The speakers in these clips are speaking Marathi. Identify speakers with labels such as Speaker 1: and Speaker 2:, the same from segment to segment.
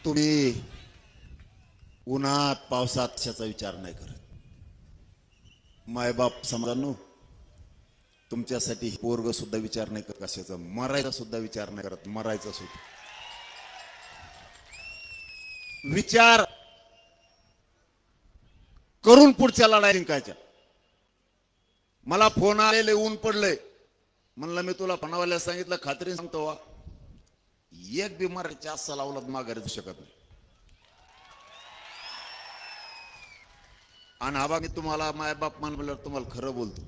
Speaker 1: तुम्ही उन्हात पावसात कशाचा विचार नाही करत. मायबाप समाजांनो, तुमच्यासाठी पोरग सुद्धा विचार नाही करत कशाचा, मरायचा सुद्धा विचार नाही करत, मरायचा सुद्धा विचार करून पुढच्या लढाई जिंकायच्या. मला फोन आलेले, ऊन पडलंय, म्हणलं मी तुला फोनवाल्याला सांगितलं, खात्रीने सांगतो वा, एक बी मरायच्या असा लावला माघारी जाऊ शकत नाही. आणि आबा मी तुम्हाला मायबाप म्हणल्यावर तुम्हाला खरं बोलतो,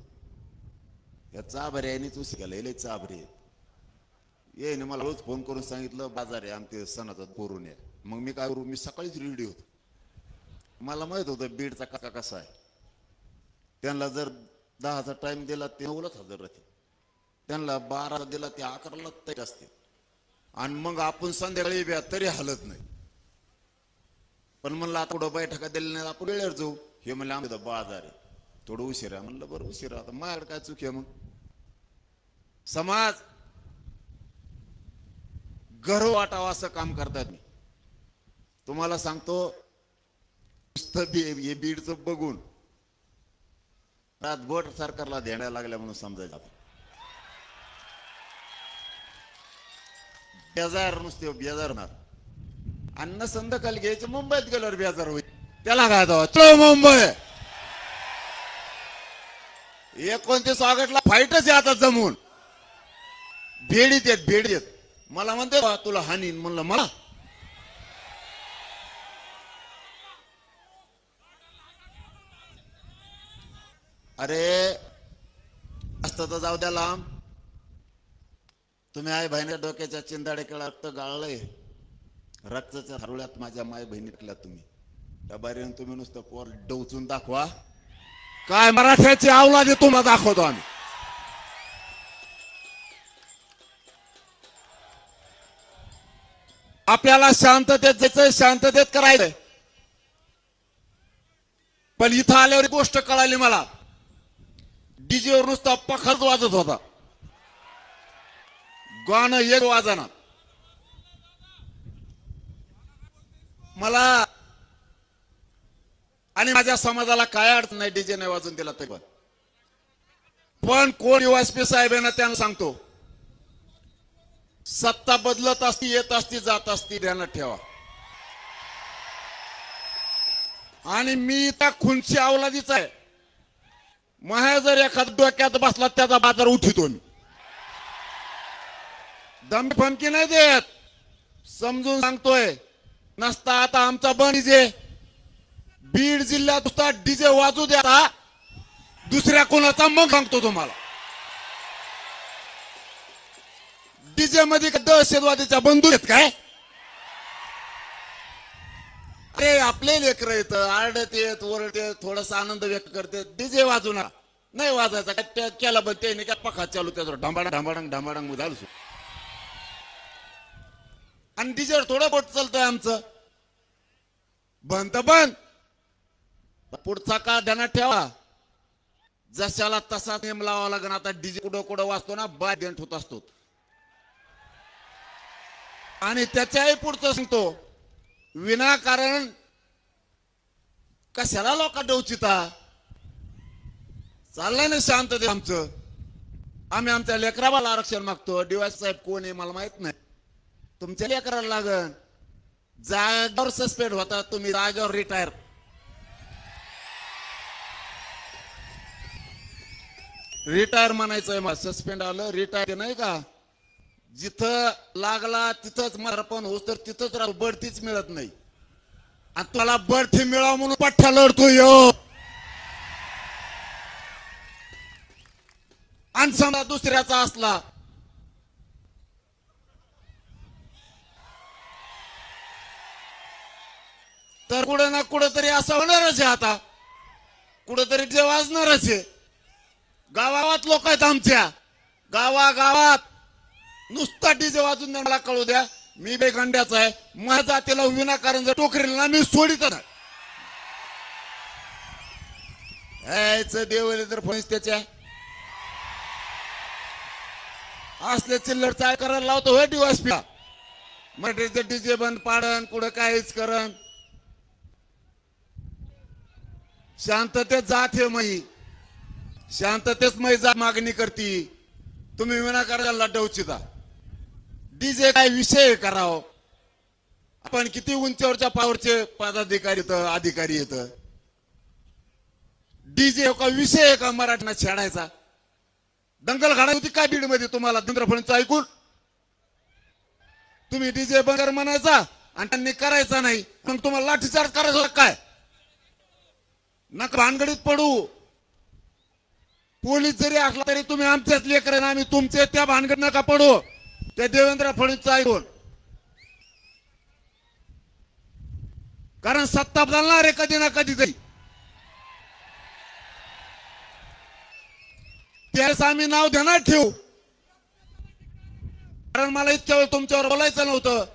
Speaker 1: या चाभरे आहे तू शिकायला चाभरे ये ना. मला रोज फोन करून सांगितलं बाजार आहे आमच्या सणाचा पोरून या. मग मी काय करू, मी सकाळीच रेडी होतो. मला माहित होतं बीडचा काका कसा आहे. त्यांना जर 10चा टाइम दिला ते 9लाच हजर राहते, त्यांना 12 दिला ते 11ला तयार असते. आणि मग आपण संध्याकाळी ब्या तरी हलत नाही. पण म्हणलं आता थोडं बैठका दिली नाही, आपण वेळेवर जाऊ. हे म्हणलं आम्ही बाजार आहे थोडं उशिरा. म्हणलं बरं उशिरा, आता माझ्याकडे काय चूक आहे. मग समाज गर्व वाटावं असं काम करतात. मी तुम्हाला सांगतो, हे बीडचं बघून रातभर सरकारला देण्याला लागल्या म्हणून समजायचं. बेजार नुसते बेजार होणार. अन्न संध्याकाळी घ्यायचं, मुंबईत गेल्यावर बेजार होईल. त्याला काय जावं, चलो मुंबई 29 ऑगस्टला फाईटच आहे आता जमून. भेडीत येत भेडीत येत. मला म्हणते तुला हानीन. म्हणलं मला अरे असतं तर जाऊ द्या लांब. तुम्ही आई बहिणी डोक्याच्या चिंदाडे केला रक्त गाळलंय, रक्ताच्या हरुळ्यात माझ्या माय बहिणी टाकल्या तुम्ही. त्या बारीने तुम्ही नुसतं पोर डोचून दाखवा, काय मराठ्याची अवलाद तुम्हाला दाखवतो आम्ही. आपल्याला शांततेत जायचंय, शांततेत करायचंय. पण इथं आल्यावर गोष्ट कळाली मला, डीजेवर नुसता पखर वाजत होता, गाणं एक वाजना. मला आणि माझ्या समाजाला काय अडचण नाही डीजे नाही वाजून दिला तरी. पण कोण वाजपेयी साहेब आहे ना, त्यांना सांगतो, सत्ता बदलत असती, येत असती, जात असती, ध्यानात ठेवा. आणि मी त्या खुनची अवलादीचा आहे. महा जर एखाद डोक्यात बसला त्याचा बाजार उठितो मी. दम फमकी नाही देत, समजून सांगतोय. नसता आता आमचा बन डीजे बीड जिल्ह्यात नुसता डीजे वाजू द्या, दुसऱ्या कोणाचा मग सांगतो तुम्हाला. डीजे मध्ये दहशतवादीच्या बंदूक आहेत काय? अरे आपले लेकर येत, आरडत येत, ओरडत येत, थोडासा आनंद व्यक्त करते, डीजे वाजू ना. नाही वाजायचा काय केला, पण ते नाही काय पखा चालू त्याचा ढांबाडंग ढांबाडंग ढांबाडंग झालं. आणि डीजेवर थोडं बोट चालतंय आमचं. बंद तर बंद. पुढचा काळ ध्यानात ठेवा, जशाला तसा नेम लावा लागेल. आता डीजे कुठं कुठं वाजतो ना, बायडेंट होत असतो. आणि त्याच्याही पुढचं सांगतो, विनाकारण कशाला लोक डोचिता. चाललंय ना शांतते आमचं. आम्ही आमच्या लेकराला आरक्षण मागतो. डीवायस साहेब कोण आहे मला माहित नाही, तुमच्या लेकराला लागन. जागेवर सस्पेंड होता तुम्ही, जागेवर रिटायर. रिटायर म्हणायचंय मला, सस्पेंड आलं रिटायर नाही का. जिथं लागला तिथंच मारपण होत, तर तिथंच राहू, बढतीच मिळत नाही. आणि तुला बढती मिळावं म्हणून पठ्ठ्या लढतो यो. आणि समजा दुसऱ्याचा असला तर कुठं ना कुठं तरी असं होणारच आहे. आता कुठंतरी जे वाजणारच आहे. गावागावात लोक आहेत आमच्या, गावागावात नुसता डीजे वाजून मला कळू द्या. मी बेगंड्याचा आहे, माझ्या जातीला विनाकारण जर टोकरीला ना मी सोडित नाही. देव तर फणीस त्याच्या असले चिल्लर चाय करायला लावतो. होय डीवायसपीला मराठीचं डीजे बंद पाडन, कुठं काहीच करण, शांततेत जात हे मई, शांततेत मै जा मागणी करती. तुम्ही विनाकारण लढवचिता. डीजे काय विषय कराव. आपण किती उंचीवरच्या पावरचे पदाधिकारी अधिकारी येत. डीजे का विषय आहे का मराठीना छेडायचा. दंगल घाडायची होती काय बीड मध्ये तुम्हाला देवेंद्र फडणवीस ऐकून. तुम्ही डीजे बंद कर म्हणायचा आणि त्यांनी करायचा नाही, मग तुम्हाला लाठीचार्ज करायचा काय. नका भानगडीत पडू. पोलीस जरी असला तरी तुम्ही आमच्याच लेकर, आम्ही तुमचे, त्या भानगड नका पडू. त्या देवेंद्र फडणवीस ऐकून. कारण सत्ता बदलणार आहे कधी ना कधी तरी. त्यावेळेस आम्ही नाव देणार ठेवू. कारण मला इतक्या वेळ तुमच्यावर बोलायचं नव्हतं,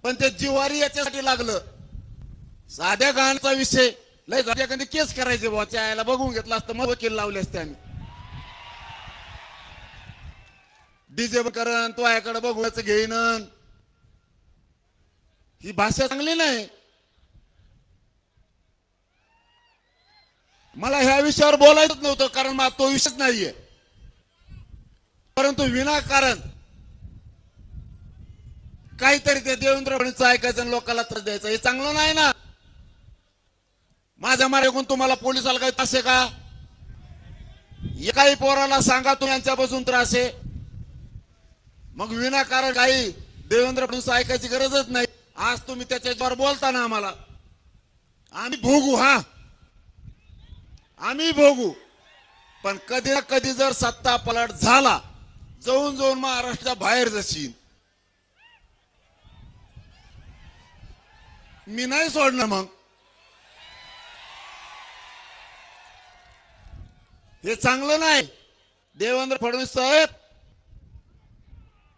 Speaker 1: पण ते जिवारी याच्यासाठी लागलं. साध्या गाण्याचा विषय लय झाल्या कधी केस करायचे बुवा, त्याला बघून घेतला असतं मग वकील लावले असते आम्ही. डीजे करण तो याकडे बघूच घेईन, ही भाषा चांगली नाही. मला ह्या विषयावर बोलायचं नव्हतं, कारण मला तो विषयच नाहीये. परंतु विनाकारण काहीतरी ते देवेंद्र फडणवीस ऐकायचं आणि लोकांना त्रास द्यायचा, हे चांगलं नाही ना. माझ्या मार्गातून तुम्हाला पोलिसाला काही त्रास आहे का. एकाही पोराला सांगा तुम्ही यांच्यापासून त्रास आहे, मग विनाकारण काही देवेंद्र फडणवीस ऐकायची गरजच नाही. आज तुम्ही त्याच्यावर बोलता ना, आम्हाला आम्ही भोगू. हा आम्ही भोगू. पण कधी ना कधी जर सत्ता पलट झाला, जाऊन जाऊन महाराष्ट्राच्या बाहेर जाशील, मी नाही सोडणार. मग हे चांगलं नाही. देवेंद्र फडणवीस साहेब,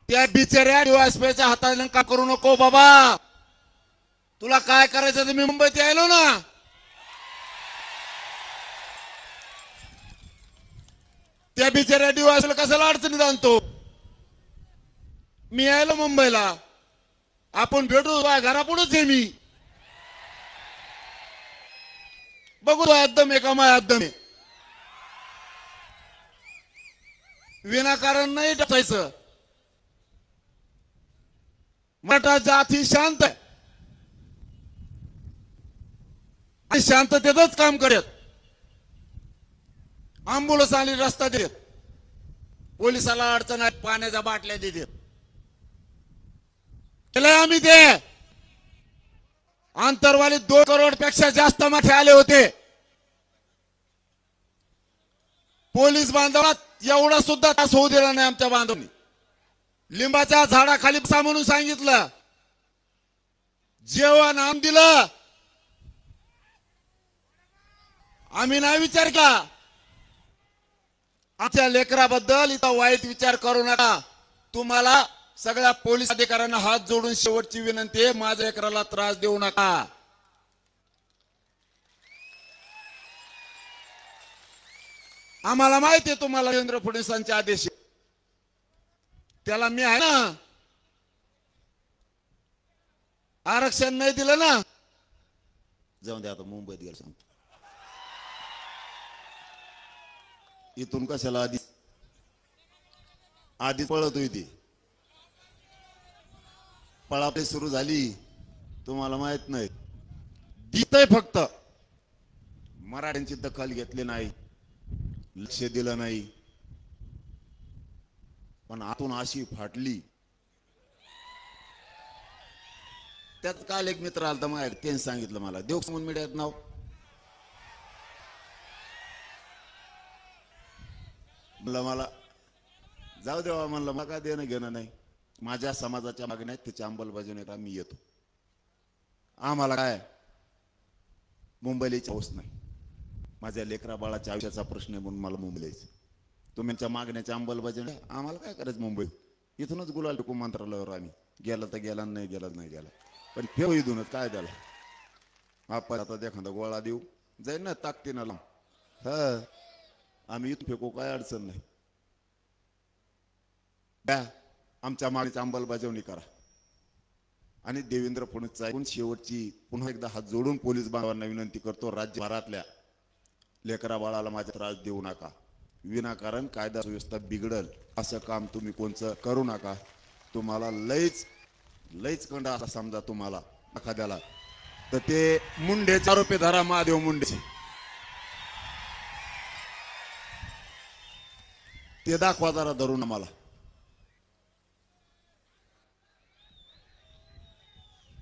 Speaker 1: त्या बिचाऱ्या डीवायएसपीच्या हाताने का करू नको बाबा. तुला काय करायचं ते मी मुंबईत यायलो ना. त्या बिचाऱ्या डीवायएसपीला कशाला अडचणीत आणतो. मी यायलो मुंबईला, आपण भेटू घरापुढेच आहे मी. बघू एकदम एका माय एकदम विनाकारण नाही टाकायचं. मराठा जात ही शांत आहे आणि शांततेतच काम करत. अँब्युलन्स आली रस्ता देत, पोलिसाला अडचण आहे पाण्याच्या बाटल्या देत. केलंय आम्ही ते. आंतरवाली 2 करोड पेक्षा जास्त माथे आले होते. पोलीस बांधवात एवढा सुद्धा त्रास होऊ दिला नाही आमच्या बांधवांनी. लिंबाच्या झाडाखाली बसा म्हणून सांगितलं, जेवण आम दिलं. आम्ही नाही विचार केला. आमच्या लेकराबद्दल इथं वाईट विचार करू नका. तुम्हाला सगळ्या पोलीस अधिकाऱ्यांना हात जोडून शेवटची विनंती आहे, माझ्या लेकराला त्रास देऊ नका. आम्हाला माहिती आहे तुम्हाला देवेंद्र फडणवीसांचे आदेश. त्याला मी आहे ना. आरक्षण नाही दिलं ना, जाऊन दे आता मुंबईत गेलं सांगतो. इथून कशाला आधी पळत होती. पळापळी सुरू झाली, तुम्हाला माहित नाही. दिसतंय फक्त. मराठ्यांची दखल घेतली नाही, लक्ष दिलं नाही. पण आतून अशी फाटली. त्यात काल एक मित्र आलता माझ्या, त्यांनी सांगितलं मला, देवसमून मीडियात नाव. म्हणलं मला जाऊ देवा, म्हणलं मला काय देणं घेणं नाही. माझ्या समाजाच्या मागण्या आहेत, त्याची अंमलबजावणी मी येतो. आम्हाला काय मुंबईला पाऊस नाही. माझ्या लेकरा बाळाच्या आयुष्याचा प्रश्न आहे म्हणून मला मुंबईला यायचं. तुमच्या मागण्याच्या अंमलबजावणी आम्हाला काय करायचं. मुंबईत इथूनच गुलाल टिकू मंत्रालयावर आम्ही. गेला तर गेला, नाही गेला नाही गेला. पण फेव इथूनच काय त्याला. आपण आता एखादा गोळा देऊ जाईल ना ताकदीनं लांब. हा आम्ही इथून फेकू, काय अडचण नाही. आमच्या मागणीची अंमलबजावणी करा. आणि देवेंद्र फडणवीसचा ऐकून शेवटची पुन्हा एकदा हात जोडून पोलीस बांधवांना विनंती करतो, राज्यभरातल्या लेकरा बाळाला माझा त्रास देऊ नका, विनाकारण कायदा सुव्यवस्था बिघडल असं काम तुम्ही कोणचं करू नका. तुम्हाला लईच कंड असा समजा तुम्हाला एखाद्याला तर ते मुंडेचे आरोपी धरा, महादेव मुंडेचे ते दाखवा जरा धरून आम्हाला.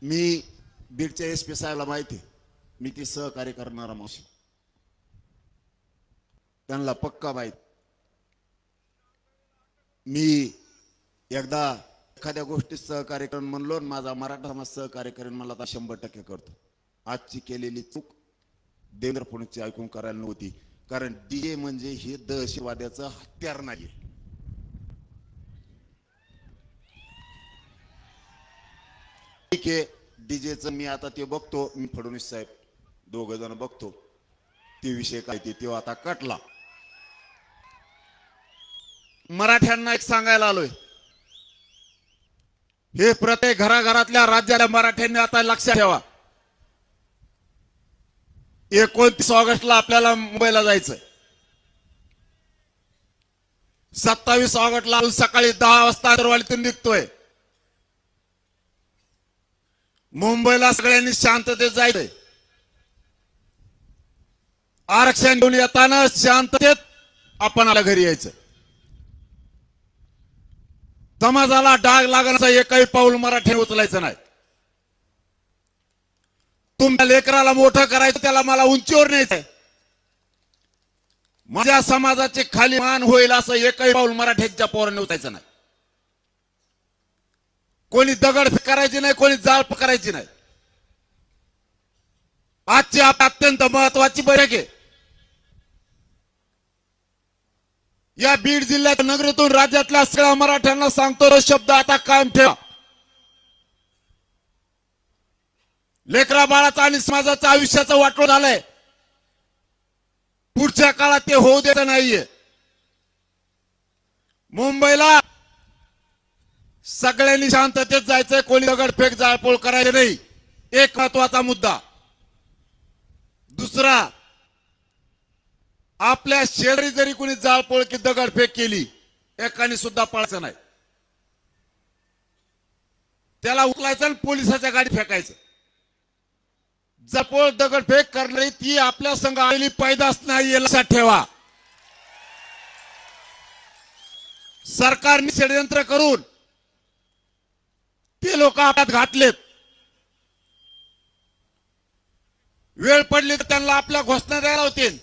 Speaker 1: मी बीडच्या SP साहेबला माहिती, मी ती सहकार्य करणारा मावशी, त्यांना पक्का माहित. मी एकदा एखाद्या गोष्टीत सहकार्य करून म्हणलो, माझा मराठा समाज सहकार्य करेन मला आता 100% करतो. आजची केलेली चूक देवेंद्र फडणवीसची ऐकून करायला नव्हती, कारण DJ म्हणजे हे दहशतवाद्याचं हत्यार नाही. ठीक आहे, डीजेचं मी आता ते बघतो, मी फडणवीस साहेब दोघ जण बघतो ते विषय काय ते आता कटला. मराठ्यांना एक सांगायला आलोय, हे प्रत्येक घराघरातल्या राज्याच्या मराठ्यांनी आता लक्षात ठेवा, 29 ऑगस्टला आपल्याला मुंबईला जायचंय. 27 ऑगस्टला सकाळी 10 वाजता आंतरवालीतून निघतोय. मुंबईला सगळ्यांनी शांततेत जायचंय. आरक्षण घेऊन येताना शांततेत आपण आपल्या घरी यायचं. समाजाला डाग लागण्याचा एकही पाऊल मराठ्याने उचलायचं नाही. तुमच्या लेकराला मोठं करायचं, त्याला मला उंचीवर न्यायचंय, माझ्या समाजाचे खाली मान होईल असं एकही पाऊल मराठ्यांच्या पोरांनी उचलायचं नाही. कोणी दगड करायची नाही, कोणी जाळ करायची नाही. आजची अत्यंत महत्वाची बैठक आहे. या बीड जिल्ह्यात नगरीतून राज्यातल्या सगळ्या मराठ्यांना सांगतो, शब्द आता कायम ठेवा. लेकरा बाळाचा आणि समाजाचं आयुष्याचं वाटोळ झालंय. पुढच्या काळात ते होऊ द्यायचं नाहीये. मुंबईला सगळ्यांनी शांततेत जायचंय, कोणी दगडफेक जाळपोळ करायची नाही. एक महत्वाचा मुद्दा. दुसरा, आपल्या शेजारी जरी कोणी जाळपोळ की दगडफेक केली, एकाने सुद्धा पळायचं नाही. त्याला उचलायचं आणि पोलिसाच्या गाडी फेकायचं. जाळपोळ दगडफेक करणारी ती आपल्या संघ आलेली पैदास नाही, लक्षात ठेवा. सरकारने षडयंत्र करून ते लोक हातात घातलेत. वेळ पडली तर त्यांना आपल्या घोषणा द्यायला होतील.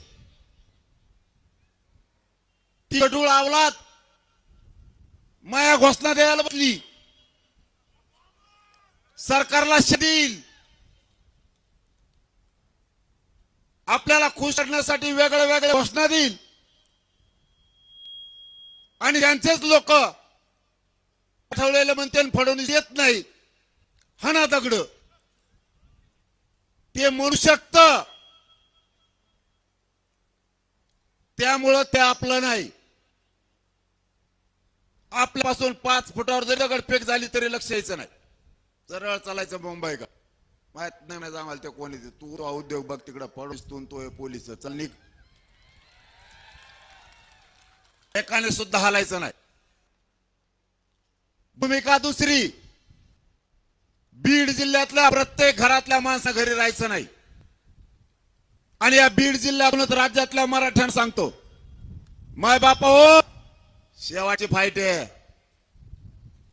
Speaker 1: ती गडूळ आवलात माया घोषणा द्यायला बसली. सरकारला शदील आपल्याला खुश करण्यासाठी वेगळ्या वेगळ्या घोषणा देईल आणि त्यांचेच लोक ठेवलेलं म्हणते फडणवीस येत नाही, हाना दगड. ते म्हणू शकत, त्यामुळं ते आपलं नाही. आपल्यापासून 5 फुटावर जरी दगडफेक झाली तरी लक्ष यायचं नाही. सरळ चालायचं मुंबई का माहित नाही आम्हाला ते कोणी. तू उद्योग बघ तिकडं, फडणवीस तो पोलीस, चल निघ. एकाने सुद्धा हलायचं नाही. भूमिका दुसरी, बीड जिल्ह्यातल्या प्रत्येक घरातल्या माणसा घरी राहायचं नाही. आणि या बीड जिल्ह्यातूनच राज्यातल्या मराठ्यांना सांगतो, माय बापा हो, शेवाची फाईट आहे,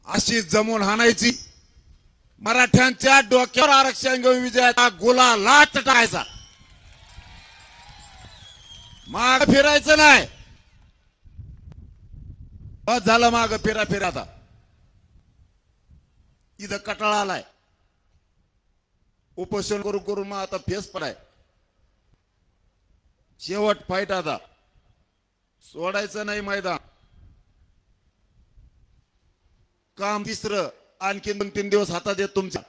Speaker 1: अशी जमून हाणायची. मराठ्यांच्या डोक्यावर आरक्षण घेऊन विजयाचा गुलाल टाकायचा, माग फिरायचं नाही. बस झालं माग फिरा आता. इथं कटाळा आलाय, उपोषण करून मग आता फेस पडाय. शेवट फाईट आता, सोडायचं नाही मैदान. काम तिसरं आणखी 2-3 दिवस हातात येत तुमच्या.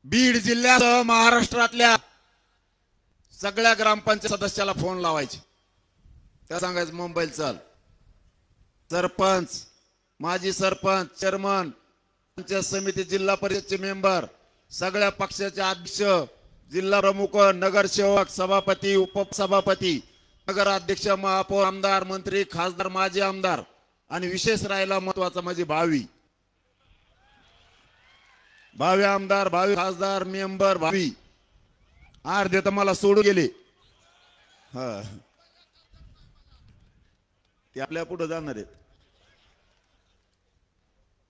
Speaker 1: बीड जिल्ह्यात महाराष्ट्रातल्या सगळ्या ग्रामपंचायत सदस्याला फोन लावायचे, त्या सांगायचं मुंबईला चल. सरपंच, माजी सरपंच, चेअरमन, पंचायत समिती जिल्हा परिषदचे मेंबर सगळ्या पक्षाचे अध्यक्ष जिल्हा प्रमुख नगरसेवक सभापती उपसभापती नगराध्यक्ष महापौर आमदार मंत्री खासदार माजी आमदार आणि विशेष राहिला महत्वाचा म्हणजे भावी आमदार भावी खासदार मेंबर भावी अर्धे तर मला सोडून गेले ते आपल्या पुढे जाणार आहेत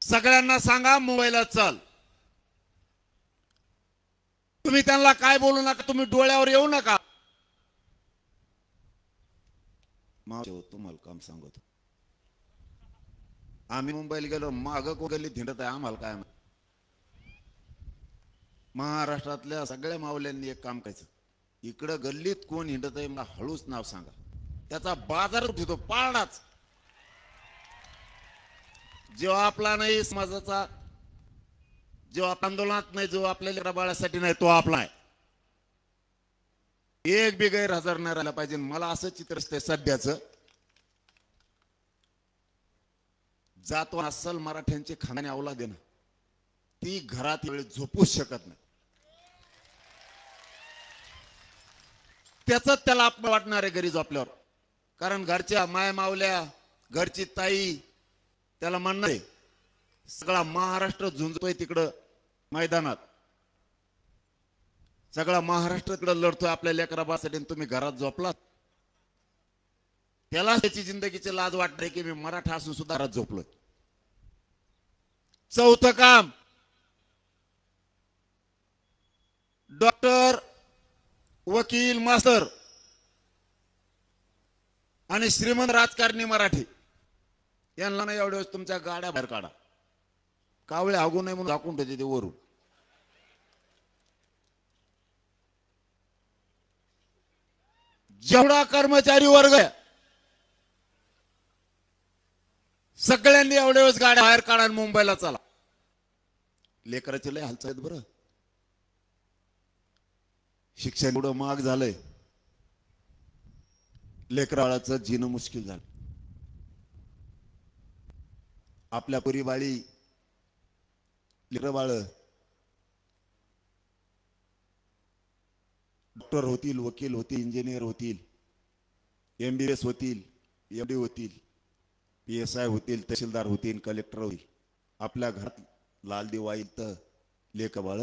Speaker 1: सगळ्यांना सांगा मुंबईला चल तुम्ही त्यांना काय बोलू नका तुम्ही डोळ्यावर येऊ नका तुम्हाला काम सांगतो आम्ही मुंबईला गेलो माग को गल्लीत हिंडत आहे आम्हाला काय महाराष्ट्रातल्या सगळ्या मावल्यांनी एक काम करायचं इकडं गल्लीत कोण हिंडत आहे मला हळूच नाव सांगा त्याचा बाजार उठतो पाळणाच जेव्हा आपला नाही समाजाचा जेव्हा आंदोलनात नाही जो आपल्या लेकरा बाळासाठी नाही तो आपला आहे एक बी गैरहजर नाही राहिला पाहिजे मला असं चित्र असते सध्याचं जातो अस्सल मराठ्यांची खाण्याने अवलाद आहे ना ती घरात वेळ झोपूच शकत नाही त्याच त्याला आपण वाटणार आहे घरी झोपल्यावर कारण घरच्या माय मावल्या घरची ताई त्याला म्हणणार आहे सगळा महाराष्ट्र झुंजतोय तिकडं मैदानात सगळा महाराष्ट्र तिकडं लढतोय आपल्या लेकराबासाठी तुम्ही घरात झोपलात त्याला त्याची जिंदगीची लाज वाटते की मी मराठा असून सुद्धा घरात झोपलोय चौथं काम डॉक्टर वकील मास्तर आणि श्रीमंत राजकारणी मराठी यांना नाही एवढ्या तुमच्या गाड्या बाहेर काढा कावळे हागू नये म्हणून दाखवून ठेवते ते वरून जेवढा कर्मचारी वर्ग आहे सगळ्यांनी एवढ्या वेळेस गाड्या बाहेर काढा आणि मुंबईला चला लेकराचे लय हालचाल आहेत बरं शिक्षण एवढं महाग झालंय लेकराळाचं जीणं मुश्किल झालं आपल्या पुरी बाळी लेकरं बाळ डॉक्टर होतील वकील होतील इंजिनियर होतील MBBS होतील MD होतील PSI होतील तहसीलदार होतील कलेक्टर होईल आपल्या घरात लाल दिवा येईल तर लेक बाळ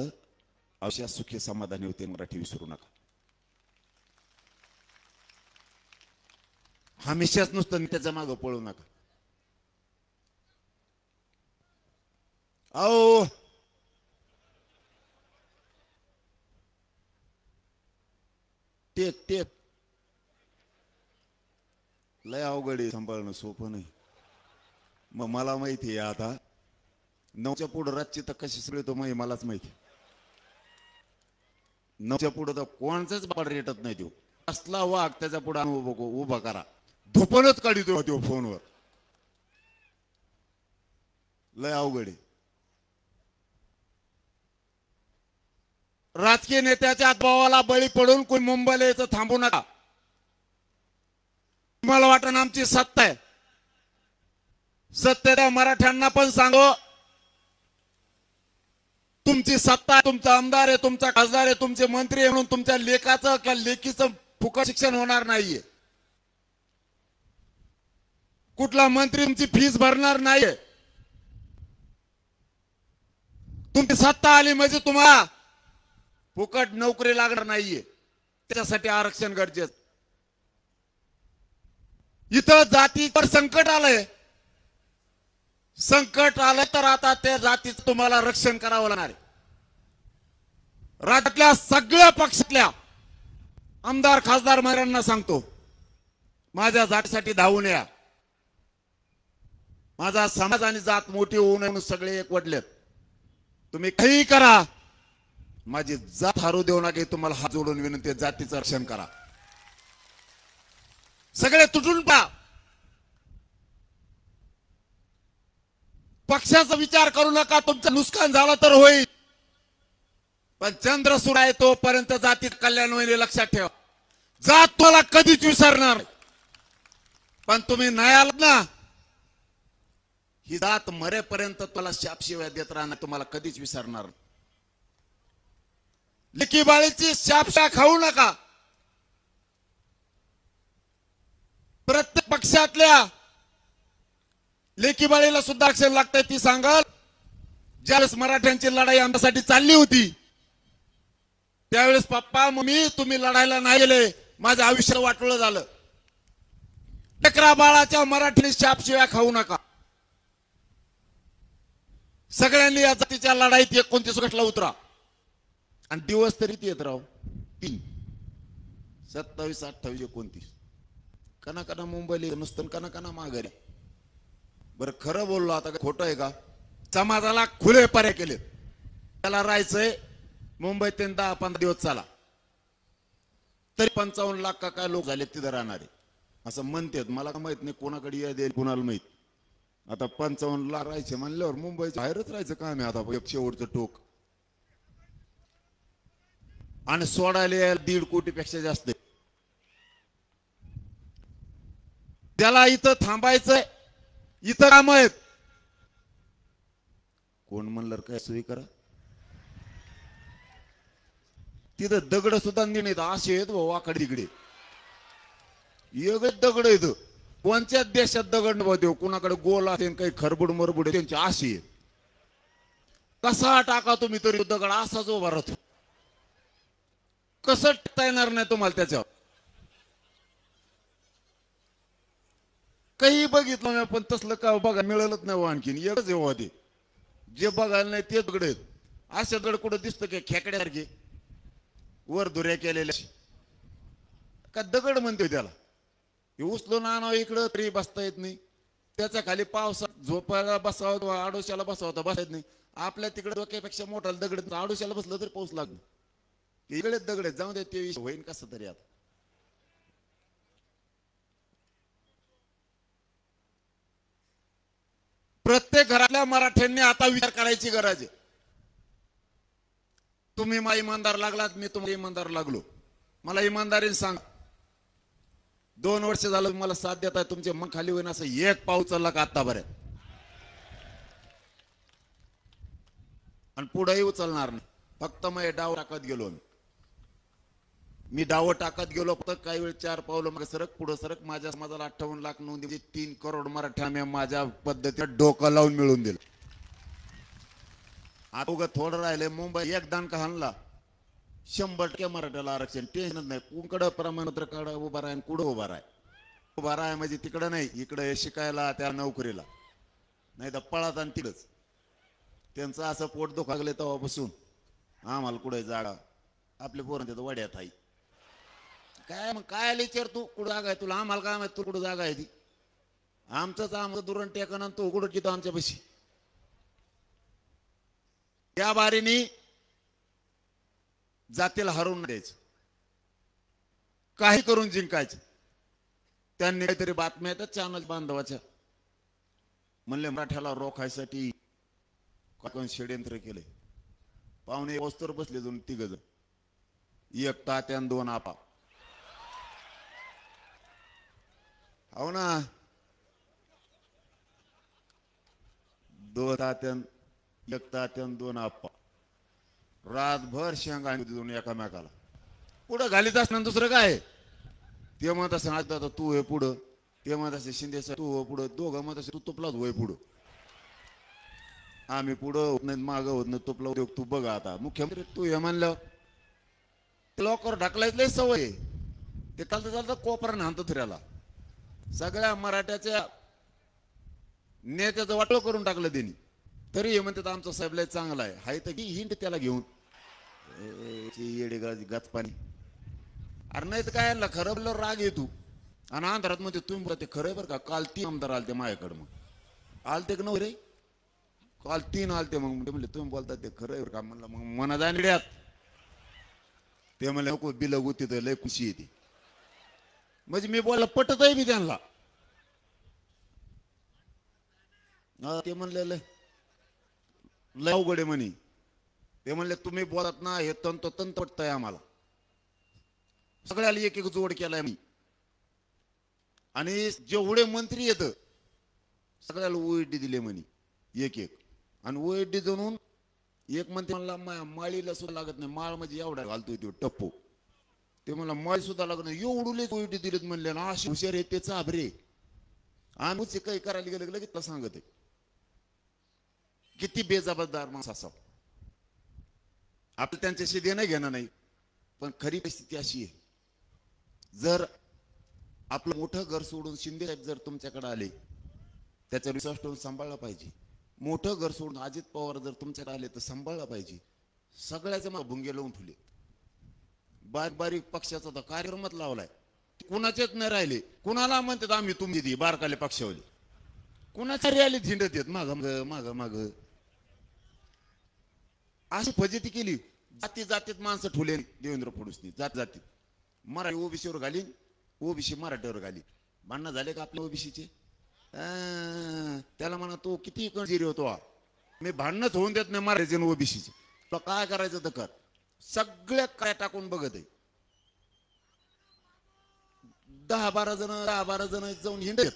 Speaker 1: अशा सुखी समाधानी होते मराठी विसरू नका हमेशाच नुसतं त्याच्या मागं पळू नका आओ टेक टेक लय अवघड सांभाळणं सोपं नाही मग मला माहिती आहे आता 9च्या पुढे रातची तर कशी सगळी तो मलाच माहिती 9च्या पुढे तर कोणाचाच बाळ रेटत नाही तो असला वाघ त्याच्या पुढे उभा करा धोपणच काढितो तो फोनवर लय अवघड आहे राजकीय नेत्याच्या दबावाला बळी पडून कोणी मुंबईला यायचं थांबू नका तुम्हाला वाटण आमची सत्ता आहे सत्तेच्या मराठ्यांना पण सांगो तुमची सत्ता आहे तुमचा आमदार आहे तुमचा खासदार आहे तुमचे मंत्री आहे म्हणून तुमच्या लेकाचं किंवा लेकीचं फुकट शिक्षण होणार नाहीये कुठला मंत्री तुमची फीस भरणार नाहीये तुमची सत्ता आली म्हणजे तुम्हाला फुकट नोकरी लागणार नाहीये त्याच्यासाठी आरक्षण गरजेचं इथं जातीवर संकट आलंय संकट आलं तर आता त्या जातीचं तुम्हाला रक्षण करावं लागणार आहे राज्यातल्या सगळ्या पक्षातल्या आमदार खासदार मंत्र्यांना सांगतो माझ्या जातीसाठी धावून या माझा समाज आणि जात मोठी होऊ नये म्हणून सगळे एकवटलेत तुम्ही काही करा माझी जात हारू देऊ नका तुम्हाला हात जोडून विनंती जातीचं रक्षण करा सगळे तुटून पहा पक्षाचा विचार करू नका तुमचं नुकसान झालं तर होईल पण चंद्रसूड आहे तोपर्यंत जातीत कल्याण होईल लक्षात ठेवा जात तुम्हाला कधीच विसरणार पण तुम्ही नाही आलात ना ही जात मरेपर्यंत तुला शापशिवाय देत राहणार, तुम्हाला कधीच विसरणार. लेकी बाळीची शापशा खाऊ नका. प्रत्येक पक्षातल्या लेकी बाळीला सुद्धा अक्षर लागतंय. ती सांगाल ज्यावेळेस मराठ्यांची लढाई आमच्यासाठी चालली होती त्यावेळेस पप्पा मम्मी तुम्ही लढायला नाही गेले, माझं आयुष्य वाटोळं झालं. लेकरा बाळाच्या मराठीने शापशिवाय खाऊ नका. सगळ्यांनी या जातीच्या लढाईत 29 गटला उतरा. आणि दिवस तरी येत राव 3 27 28 29 कना कना मुंबईला नसतं, कना कना माघारी. बरं खरं बोललो आता खोटं आहे का? समाजाला खुले पर्याय केले. त्याला राहायचंय मुंबईत 10-15 दिवस चाला तरी 55 लाख का काय लोक झाले तिथे राहणारे असं म्हणतात. मला माहित नाही कोणाकडे या देईल कोणाला माहित. आता 55 लाख राहायचे म्हणल्यावर मुंबईच्या बाहेरच राहायचं काम आहे. आता एक शेवटचं टोक आणि सोडायला 1.5 कोटीपेक्षा जास्त. त्याला इथं थांबायचंय, इथं काम आहेत. कोण म्हणलं काय सोयी करा. तिथं दगड सुद्धा नाही असे आहेत वाकड तिकडे एक दगड येत. कोणत्याच देशात दगड देऊ कुणाकडे गोल असेल काही खरबुड मरबुड त्यांची आशी आहे. कसा टाका तुम्ही तरी दगड असाच उभा राहतो. कसं टाकता येणार नाही तुम्हाला त्याच्यावर. काही बघितलं नाही पण तसलं का बघा मिळालंच नाही. आणखीन एकच येऊ ते जे बघायला नाही ते दगड आहेत. असे दगड कुठं दिसतं की खेकड्यासारखे वर धुऱ्या केलेल्या का दगड म्हणते त्याला. हे उचलून आणावं इकडं तरी बसता येत नाही. त्याच्या खाली पावसात झोपायला बसावं आडोशाला बसावं बसता येत नाही. आपल्या तिकडे डोक्यापेक्षा मोठा दगड आडोशाला बसलं तरी पाऊस लागतो. इकडे दगड जाऊ दे ते होईन कसं तरी. आता प्रत्येक घरातल्या मराठ्यांनी आता विचार करायची गरज आहे. तुम्ही मला इमानदार लागलात, मी तुम्हाला इमानदार लागलो. मला इमानदारीने सांग 2 वर्ष झालं मला साथ देताय. तुमचे मन खाली होईन असं एक पाऊस चालला का आतापर्यंत? आणि पुढेही उचलणार नाही. फक्त मग डाव टाकत गेलो मी डाव टाकत गेलो. फक्त काही वेळ 4 पावलं मग सरक पुढे सरक. माझ्या समाजाला 58 लाख नोंदी 3 करोड मराठा मी माझ्या पद्धतीने डोकं लावून मिळवून दिलं. आता उगा थोडं राहिले. मुंबई एक दानका हाणला 100% मराठ्याला आरक्षण. टेन्शनच नाही. कुणकडं प्रमाणपत्र काढा उभा राहा कुठं उभा राहा. उभा राहा म्हणजे तिकडं नाही इकडे शिकायला त्या नोकरीला नाही तर पळात आणि तिकडच. त्यांचं असं पोट दुखागले तेव्हापासून आम्हाला कुठे जागा आपले पोरं तिथं वड्यात आहे. काय मग काय विचार तू कुठं जागा आहे तुला? आम्हाला काय माहिती तू कुठं जागा आहे ती? आमचं दुरण टेकन तू कुठं तिथं आमच्या पैशी. त्या बारीने जातीला हरवून द्यायचं, काही करून जिंकायचं. त्यांनी काहीतरी बातम्या येतात चॅनल बांधवाच्या म्हणले मराठ्याला रोखायसाठी कोण षडयंत्र केले. पाहुणे वस्तर बसले 2-3 जण. एक तात्या 2 आपा. हो ना 2 तात्या 1 तात्या 2 आपा. रातभर शेंगा देऊन एकामेकाला पुढं घालीत असणार. दुसरं काय ते म्हणत असं आता तू हे पुढं, ते म्हणत असे शिंदे तू हो पुढं. दोघं म्हणत असे तू तुपलाच होय पुढं. आम्ही पुढं होत नाही मागं होत नाही. तुपला उद्योग तू बघा. आता मुख्यमंत्री तू हे म्हणलं लवकर ढकलायचं सवय. ते चालतं चालतं कोपरानं हाणतो फिरायला. सगळ्या मराठ्याच्या नेत्याचं वाटोळ करून टाकलं त्यांनी. तरी हे म्हणतात आमचा साहेब लय चांगला आहे. हाय तर हिंड त्याला घेऊन येडे गाच पाणी. अरे नाही तर काय खरं बोलल्यावर राग येतो. आणि अंधारात म्हणते तुम्ही ते खरं बरं का काल 3 आमदार आलते माझ्याकडे. मग आलते का नव्हे रे? काल 3 आलते. मग म्हणले तुम्ही बोलता ते खरं आहे बरं का? म्हणलं मग मना जाणड्यात. ते म्हणले नको बिलगू तिथं लय खुशी येते. म्हणजे मी बोलला पटत आहे मी त्यांना. ते म्हणले लय अवघड आहे म्हणे. ते म्हणले तुम्ही बोलत ना हे तंतोतंत पटतंय आम्हाला. सगळ्याला एक एक जोड केलाय मी. आणि जेवढे मंत्री येत सगळ्याला ओएडी दिले म्हणे एक एक. आणि ओएडी जाऊन एक म्हणते मला माळीला सुद्धा लागत नाही. माळ म्हणजे एवढा घालतोय तो टप्पो. ते मला माळ सुद्धा लागत नाही एवढूले ओएडी दिलेत म्हणले ना. अशी हुशार आहे ते चाभरे. आम्ही काही करायला गेलं लगेच सांगत आहे. किती बेजबाबदार माणूस असावं. आपलं त्यांच्याशी देणं घेणं नाही, पण खरी परिस्थिती अशी आहे. जर आपलं मोठं घर सोडून शिंदे साहेब जर तुमच्याकडे आले, त्याचा विश्वास ठेवून सांभाळला पाहिजे. मोठं घर सोडून अजित पवार जर तुमच्याकडे आले तर सांभाळला पाहिजे. सगळ्याचे मग भुंगे लावून ठेवले. बारीक बारीक पक्षाचा तर कार्यक्रमात लावलाय. कुणाचेच नाही राहिले. कुणाला म्हणतात आम्ही तुम्ही दी बारकाले पक्षावली. कुणाच्या रॅली झिंडत येत माग माग माग. अशी फजिती केली. जाती जातीत माणसं ठुले देवेंद्र फडणवीसनी. जात जातीत मराठी ओबीसीवर घालीन, ओबीसी मराठीवर घाली. भांडणं झाले का आपल्या ओबीसीचे? त्याला म्हणा तो किती कंजिरी होतो. मी भांडणच होऊन देत नाही मराठीचे ओबीसीचे. तुला काय करायचं तर कर. सगळ्या काय टाकून बघत आहे. 10-12 जण जाऊन हिंडत,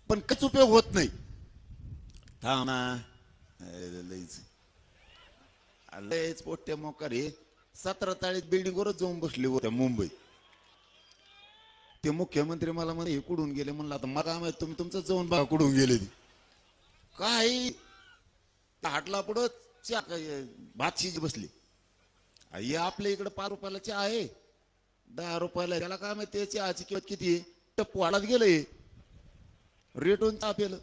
Speaker 1: पण काहीच उपयोग होत नाही. थांब ना लयच पोट्टे मोकारी 17 ताळीत बिल्डिंगवरच जाऊन बसले होत्या मुंबईत. ते मुख्यमंत्री मला म्हणे हे कुठून गेले. म्हणलं आता मला काय माहिती, तुम्ही तुमचं जाऊन बघा कुठून गेले. काही हाटला पुढं भात शिज बसली. हे आपल्या इकडे 5 रुपयाला चहा आहे, 10 रुपयाला. त्याला काय माहिती चहाची किंमत किती आहे. टप्पू वाढत गेलंय रेटून चहा पेलं.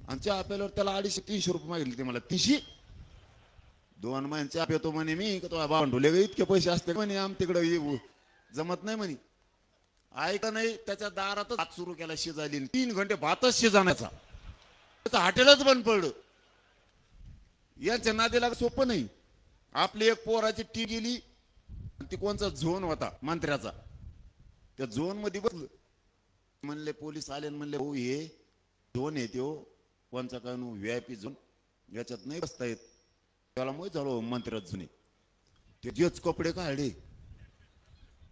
Speaker 1: आणि चहा पेल्यावर त्याला 250-300 रुपये मागितले. ते मला 300. 2 महिने चहा पेतो म्हणे मी. का तो बांधवले ग इतके पैसे असते म्हणे आम तिकडं जमत नाही म्हणे. ऐका नाही त्याच्या दारातच भात सुरू केला शिजायली. 3 घंटे भातच शिजाण्याचा. त्याचं हॉटेलच बंद पडलं. यांच्या नादीला सोपं नाही. आपली एक पोराची टी गेली. ती कोणचा झोन होता मंत्र्याचा. त्या झोन मध्ये बसलं. म्हणले पोलीस आले म्हणले हो हे झोन आहे तो कोणचा काय VIP झोन, याच्यात नाही बसता येत. त्याला माहित झालो मंत्र्यात जुने. ते जेच कपडे काढले.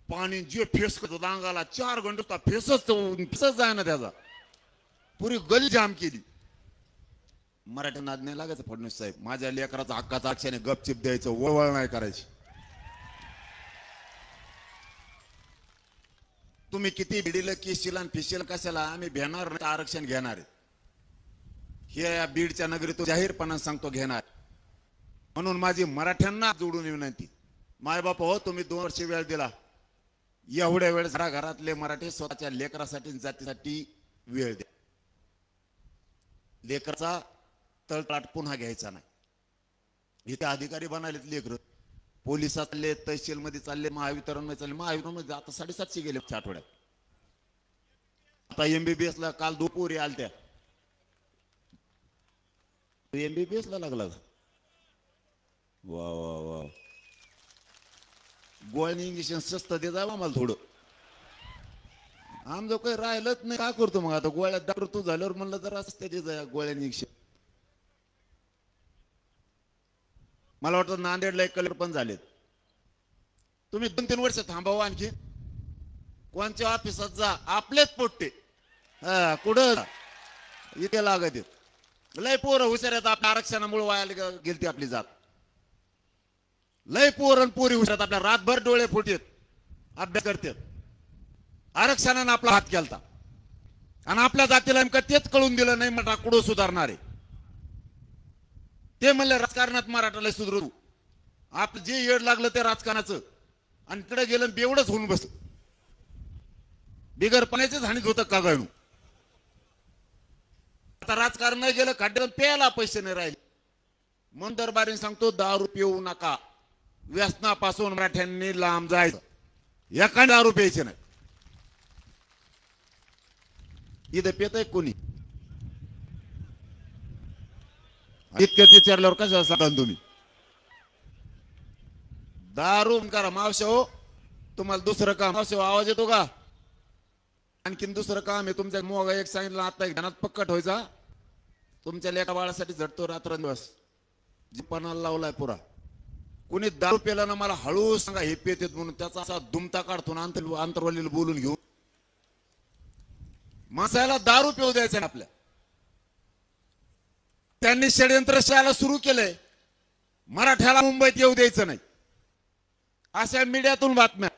Speaker 1: पाणी जे फेस करतो अंगाला 4 घंटे फेसच जाय ना त्याचा. पुरी गली जाम केली. मराठी नाद नाही लागायचं फडणवीस साहेब. माझ्या लेकराचा हक्काचा अक्षाने गपचिप द्यायचं, वळवळ नाही करायची. तुम्ही किती भिडीला केशील आणि फिशील कशाला आम्ही भेणार नाही. आरक्षण घेणार आहे हे या बीडच्या नगरीतून जाहीरपणा सांगतो घेणार. म्हणून माझी मराठ्यांना जोडून विनंती. मायबाप हो तुम्ही 2 वर्ष वेळ दिला. एवढ्या वेळ घरातले मराठी स्वतःच्या लेकरासाठी जातीसाठी वेळ द्या. लेकराचा तळतळाट पुन्हा घ्यायचा नाही. इथे अधिकारी बनायलेत लेकर. पोलिसात चालले, तहसील मध्ये चालले, महावितरण मध्ये चालले. महावितरण मध्ये आता 750 गेले आठवड्यात. आता MBBS ला काल 2 पोरी आलत्या. MBBS ला लागला. वा वा वा. गोळ्यानी इंजेक्शन स्वस्त दे जावं आम्हाला थोडं. आमचं काही राहिलंच नाही. काय करतो मग आता गोळ्यात डॉक्टर तू झाल्यावर म्हणलं जरा असते दे जा गोळ्यानी इंजेक्शन. मला वाटतं नांदेडला एक कलेक्टर पण झालेत. तुम्ही 2-3 वर्ष थांबावं आणखी. कोणच्या ऑफिसात जा आपलेच पोट्टे कुठं इथे लागत आहेत. लय पोरं हुशार आहेत. आपल्या आरक्षणामुळे वायाला गेलती आपली जात. लय पोरण पोरी हुशार आपल्या रातभर डोळे फुटेत अभ्यास करतात. आरक्षणाने आपला हात केलता आणि आपल्या जातीला नेमकं तेच कळून दिलं नाही. मग कुठं सुधारणार आहे ते म्हणले राजकारणात मराठाला सुधरू. आपलं जे येड लागलं ते राजकारणाचं आणि तिकडे गेलं बेवडच होऊन बसलं. बिगर पाण्याचेच हानीत होतं का गाणू. आता राजकारण नाही गेलं खड्ड्यात प्यायला पैसे नाही राहिले. म्हणून दरबारीने सांगतो दारू पिऊ नका. व्यसनापासून मराठ्यांनी लांब जायचं. एका दारू प्यायचे नाही. इथं पेतय कोणी इतक्यात विचारल्यावर कसं सांगा तुम्ही. दारू करा मावशे हो. तुम्हाला दुसरं काम मावशे आवाज येतो का? आणखीन दुसरं काम आहे तुमच्या मोगा एक सांगितलं आता ध्यानात पक्कट व्हायचा. तुमच्या लेका बाळासाठी झटतो रात्रंदिवस. जीपणाला लावलाय पुरा. कोणी दारू पेला ना मला हळू सांगा हे पेतेत म्हणून त्याचा असा दुमता काढतो ना अंतरवालीला बोलून घेऊन. माणसाला दारू पिऊ द्यायचं नाही आपल्या. त्यांनी षडयंत्र शाळा सुरू केलंय, मराठ्याला मुंबईत येऊ द्यायचं नाही. अशा मीडियातून बातम्या.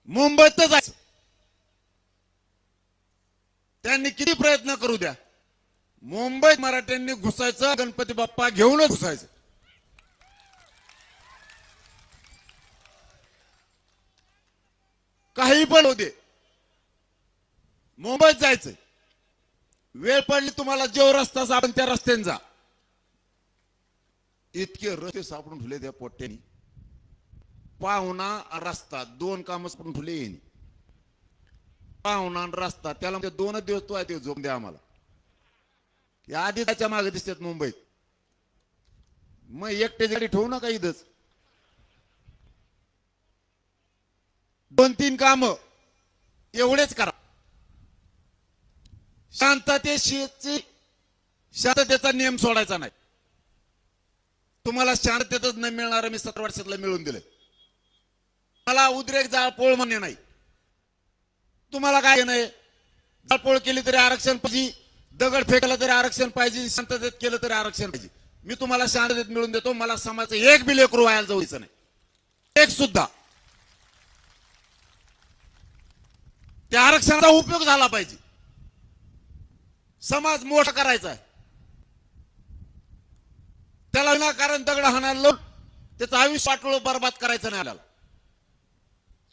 Speaker 1: मुंबईत जायचं, त्यांनी किती प्रयत्न करू द्या, मुंबईत मराठ्यांनी घुसायचं, गणपती बाप्पा घेऊनच घुसायचं. काही पण होऊ दे, मुंबईत जायचं. वेळ पडली तुम्हाला जो रस्ता सापडेल त्या रस्त्याने जा. इतके रस्ते सापडून ठेवले त्या पोट्ट्यानी. पाहुणा रस्ता दोन काम सापडून ठेवले येईन. पाहुणा रस्ता त्याला म्हणजे 2 दिवस तो आहे ते झोप द्या आम्हाला. या आधी त्याच्या मागे दिसतात मुंबईत. मग एकट्याची गाडी ठेवू नका इथंच. 2-3 काम एवढेच करा. शांततेचा नियम सोडायचा नाही. तुम्हाला शांततेतच नाही मिळणार. मी 17 वर्षातला मिळून दिले. मला उद्रेक जाळपोळ म्हणणे नाही. तुम्हाला काय नाही, जाळपोळ केली तरी आरक्षण पाहिजे, दगड फेकला तरी आरक्षण पाहिजे, शांततेत केलं तरी आरक्षण पाहिजे. मी तुम्हाला शांततेत मिळून देतो. मला समाजाचं एक बी लेकरू व्हायला जाऊ द्यायचं नाही, एक सुद्धा. त्या आरक्षणाचा उपयोग झाला पाहिजे. समाज मोठा करायचा आहे. त्याला विनाकारण दगड हाणायला लावून त्याचं आयुष्य पाठवलं बर्बाद करायचं नाही आल्याला.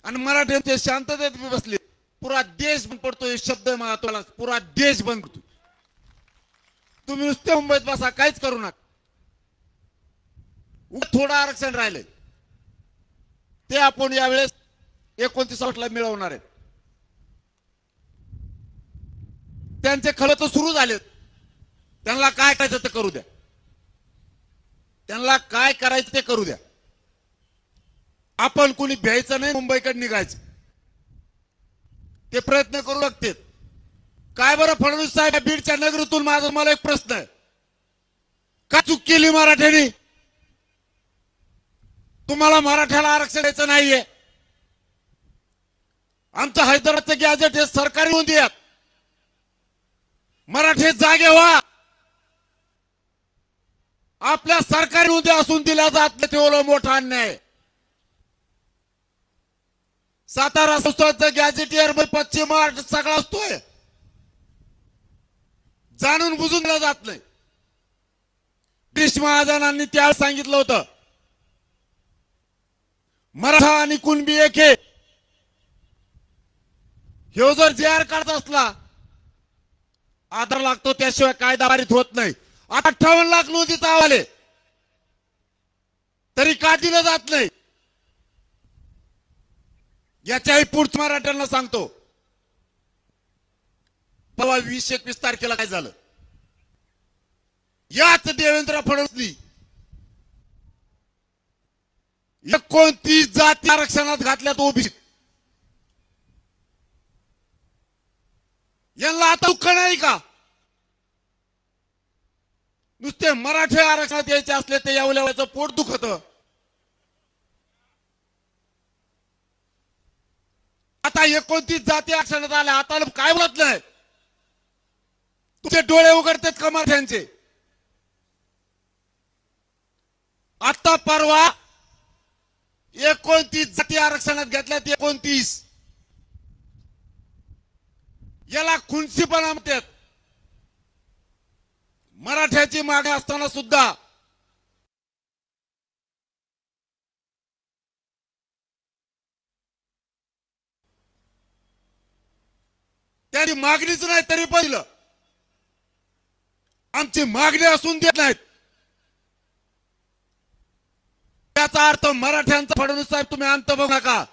Speaker 1: आणि मराठ्यांचे शांततेत बसले. पुरा देश बंद पडतोय. शब्द महत्वाला, पुरा देश बंद पडतो. तुम्ही नुसते मुंबईत बसा, काहीच करू नका. थोडं आरक्षण राहिलंय ते आपण यावेळेस 29 मिळवणार आहे. त्यांचे खरं तर सुरू झालेत. त्यांना काय करायचं ते करू द्या. त्यांना काय करायचं ते करू द्या. आपण कोणी भ्यायचं नाही, मुंबईकडे निघायचं. ते प्रयत्न करू लागतात. काय बरं फडणवीस साहेब, बीडच्या नगरीतून माझा मला एक प्रश्न आहे. का चूक केली मराठ्यांनी? तुम्हाला मराठ्याला आरक्षण द्यायचं नाहीये. आमचं हैदराबादचं गॅजेट हे सरकारी नोंदी आहेत. मराठी जागे व्हा. आपल्या सरकारी नोंदी असून दिल्या जात नाही, तेवढा मोठा अन्याय. सातारा संस्थांचं गॅजेटियर पश्चिम महाराष्ट्र सगळा असतोय, जाणून बुजून दिला जात नाही. ब्रिटिश महाजनांनी त्यावेळेस सांगितलं होतं, मराठा आणि कुणबी एक आहे. हे जर JR काढत असला आधार लागतो, त्याशिवाय कायदा पारित होत नाही. 58 लाख नोंदीचा अहवाल आहे, तरी का दिलं जात नाही? याच्याही पुढच्या मराठ्यांना सांगतो. परवा 20-21 तारखेला काय झालं? याच देवेंद्र फडणवीस 29 जाती आरक्षणात घातल्यात ओबीसी. यांना आता दुःख नाही का? नुसते मराठी आरक्षणात यायचे असले ते येवल्याचं पोट दुखत. आता 29 जाती आरक्षणात आल्या. आता काय बोलत नाही? तुझे डोळे उघडतात का मराठ्यांचे? आता परवा 29 जाती आरक्षणात घेतल्यात. 29 याला खुनसीपणा म्हणतात. मराठ्याची मागणी असताना सुद्धा त्यांनी मागणीच नाही, तरी पहिलं आमची मागणी असून देत नाहीत. त्याचा अर्थ मराठ्यांचा फडणवीस साहेब तुम्ही अंत बघू नका.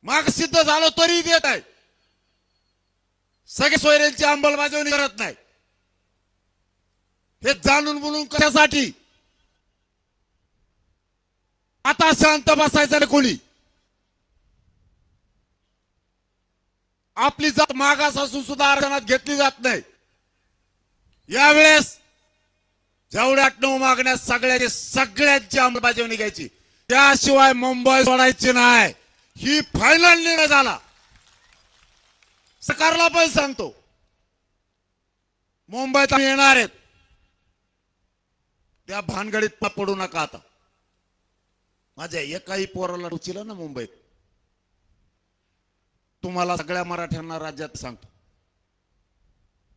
Speaker 1: माग सिद्ध झालं तरी देत आहे. सगळे सोयऱ्यांची अंमलबजावणी करत नाही. हे जाणून बोलून कशासाठी? आता शांत बसायचं नाही कोणी. आपली जात मागास असून सुद्धा आरक्षणात घेतली जात नाही. यावेळेस जेवढ्या 8-9 मागण्या सगळ्यांची अंमलबजावणी घ्यायची. त्याशिवाय मुंबई सोडायची नाही. ही फायनल निर्णय झाला. सरकारला पण सांगतो, मुंबईत आम्ही येणार आहेत, त्या भानगडीत पडू नका. आता माझ्या एकाही पोराला डोचिलं ना मुंबईत, तुम्हाला सगळ्या मराठ्यांना राज्यात सांगतो,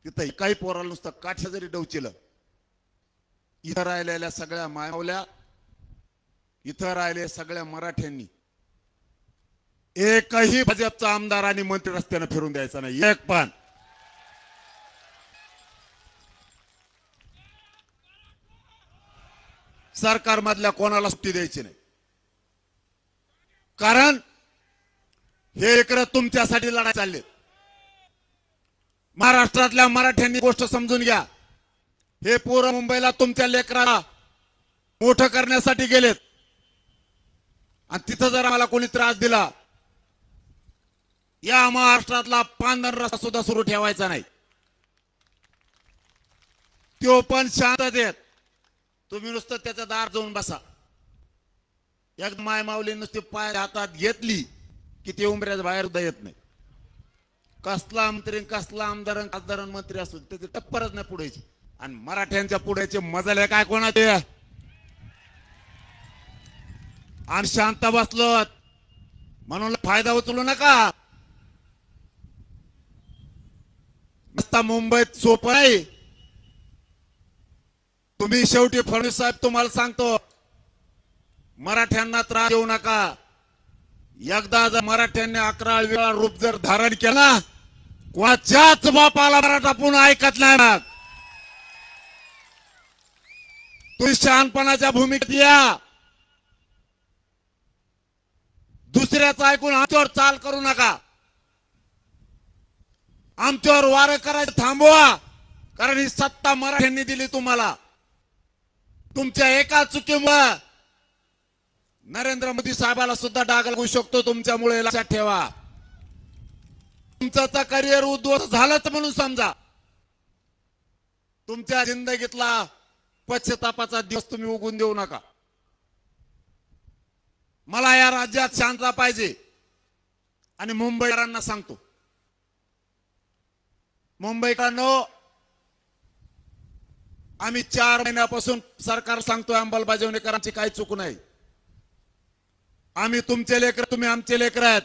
Speaker 1: तिथं एकाही पोराला नुसतं काठ्या जरी डोचिलं, इथं राहिलेल्या सगळ्या मायमावल्या, इथं राहिले सगळ्या मराठ्यांनी एकही भाजपचा आमदार आणि मंत्री रस्त्याने फिरून द्यायचा नाही, एक पण. सरकार मधल्या कोणाला सुट्टी द्यायची नाही, कारण हे लेकरं तुमच्यासाठी लढाई चालले. महाराष्ट्रातल्या मराठ्यांनी गोष्ट समजून घ्या, हे पोरं मुंबईला तुमच्या लेकराला मोठं करण्यासाठी गेलेत, आणि तिथं जर आम्हाला कोणी त्रास दिला, या महाराष्ट्रातला पांढरा रस्ता सुद्धा सुरू ठेवायचा नाही. तो पण शांततेत तुम्ही नुसतं त्याचा दार जाऊन बसा. एक माय माऊली नुसती पाय हातात घेतली की ते उमऱ्याच्या बाहेर सुद्धा येत नाही. कसला मंत्री, कसला आमदार, खासदार, मंत्री असो, त्याची टप्परच नाही पुढेची. आणि मराठ्यांच्या पुढेचे मजाले काय कोणाचे, आणि शांत बसलो म्हणून फायदा उचलू नका. नुसता मुंबईत सोपं नाही. तुम्ही शेवटी फडणवीस साहेब, तुम्हाला सांगतो, मराठ्यांना त्रास देऊ नका. एकदा जर मराठ्यांनी 11 वेळा रूप जर धारण केला, कोणाच्याच बापाला मराठा पुन्हा ऐकत नाही. मग तुम्ही शहाणपणाच्या भूमिकेत या, दुसऱ्याचं ऐकून आमच्यावर चाल करू नका. आमच्यावर वार करायचं थांबवा, कारण ही सत्ता मराठ्यांनी दिली तुम्हाला. तुमच्या एका चुकीमुळे नरेंद्र मोदी साहेबाला सुद्धा डाग लागू शकतो तुमच्यामुळे, लक्षात ठेवा. तुमचं करिअर उद्ध्वस्त झालंच म्हणून समजा. तुमच्या जिंदगीतला पश्चातापाचा दिवस तुम्ही उगून देऊ नका. मला या राज्यात शांतता पाहिजे. आणि मुंबईकरांना सांगतो, मुंबईकरांनो, आम्ही 4 महिन्यापासून सरकार सांगतोय, अंमलबजावणी करायची काही चूक नाही. आम्ही तुमचे लेकर, तुम्ही आमचे लेकर आहेत.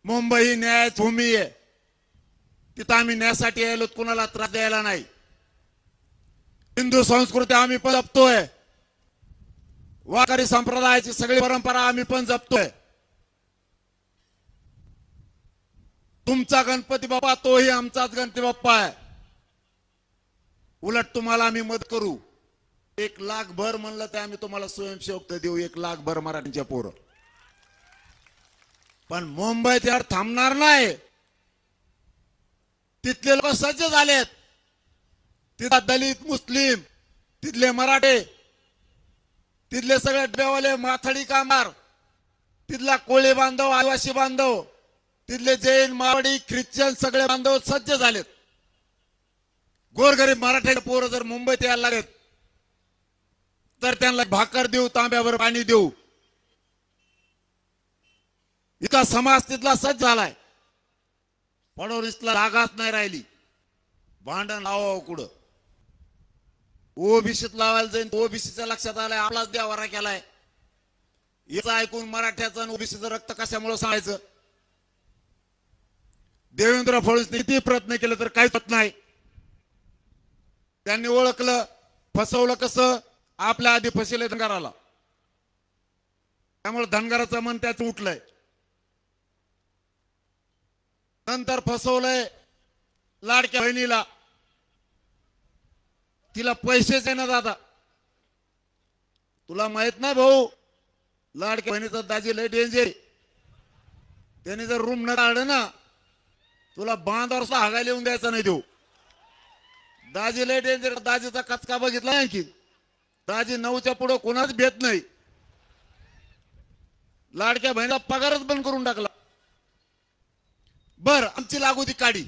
Speaker 1: मुंबई ही न्यायाची भूमी आहे, तिथं आम्ही न्यायासाठी यायलो, कुणाला त्रास द्यायला नाही. हिंदू संस्कृती आम्ही पण जपतोय, वारकरी संप्रदायाची सगळी परंपरा आम्ही पण जपतोय. तुमचा गणपती बाप्पा तोही आमचाच गणपती बाप्पा आहे. उलट तुम्हाला आम्ही मदत करू. 1 लाख भर म्हणलं तर आम्ही तुम्हाला स्वयंसेवक देऊ, 1 लाख भर मराठीच्या पोरं. पण मुंबईत यार थांबणार नाही. तिथले लोक सज्ज झालेत. तिथला दलित, मुस्लिम, तिथले मराठे, तिथले सगळे डबेवाले, माथाडी कामगार, तिथला कोळी बांधव, आदिवासी बांधव, तिथले जैन, मारवाडी, ख्रिश्चन सगळे बांधव सज्ज झालेत. गोरगरीब मराठ्याचे पोरं जर मुंबईत यायला लागेल तर त्यांना भाकर देऊ, तांब्यावर पाणी देऊ. इतका समाज तिथला सज्ज झालाय. फडणवीसला जागाच नाही राहिली. भांडण लावावं कुठं, ओबीसीत लावायला जाईन. ओबीसीच्या लक्षात आलाय आपलाच देवारा केलाय. याचं ऐकून मराठ्याचं आणि ओबीसीचं रक्त कशामुळे सांगायचं. देवेंद्र फडणवीसने किती प्रयत्न केले तर काहीच होत नाही. त्यांनी ओळखलं, फसवलं कसं, आपल्या आधी फसले धनगराला. त्यामुळे धनगराचं मन त्याचं उठलंय. नंतर फसवलंय लाडक्या बहिणीला. तिला पैसेच आहे ना दादा. तुला माहित नाही भाऊ, लाडक्या बहिणीचा दाजी लय डेंजर. त्याने जर रूम न काढलं ना, तुला बांधावर सुद्धा हागायला येऊन द्यायचा नाही. देऊ दाजी लय डेंजर. दाजीचा कचका बघितला नाही की, दाजी 9च्या पुढे कोणाच भेट नाही. लाडक्या बहिणीला पगारच बंद करून टाकला. बर, आमची लागू ती काढी,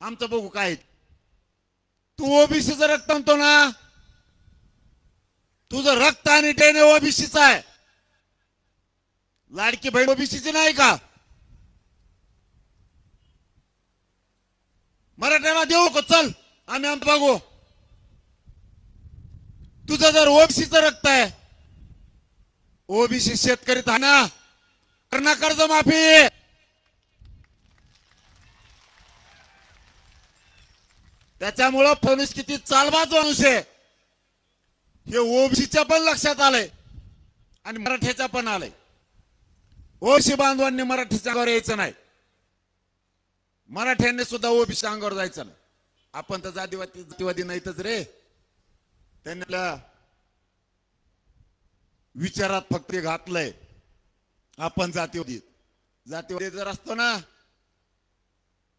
Speaker 1: आमचं बघू काय. तू ओबीसीचं रक्त म्हणतो ना, तुझं रक्त आणि डेने ओबीसीच आहे. लाडकी बहीण ओबीसीची नाही का? मराठ्याला देऊ नको, चल आम्ही आम बघू. तुझं जर ओबीसीचं रक्त आहे, ओबीसी शेतकरी थाना करणार कर्जमाफी. त्याच्यामुळं फडणवीस किती चालबाज माणूस आहे हे ओबीसीच्या पण लक्षात आलंय आणि मराठ्याच्या पण आलंय. ओबीसी बांधवांनी मराठीच्या अंगावर यायचं नाही, मराठ्यांनी सुद्धा ओबीसी अंगावर जायचं नाही. आपण तर जातीवादी नाहीतच रे. त्यांना विचारात फक्त घातलंय आपण जातीवादी जर असतो ना,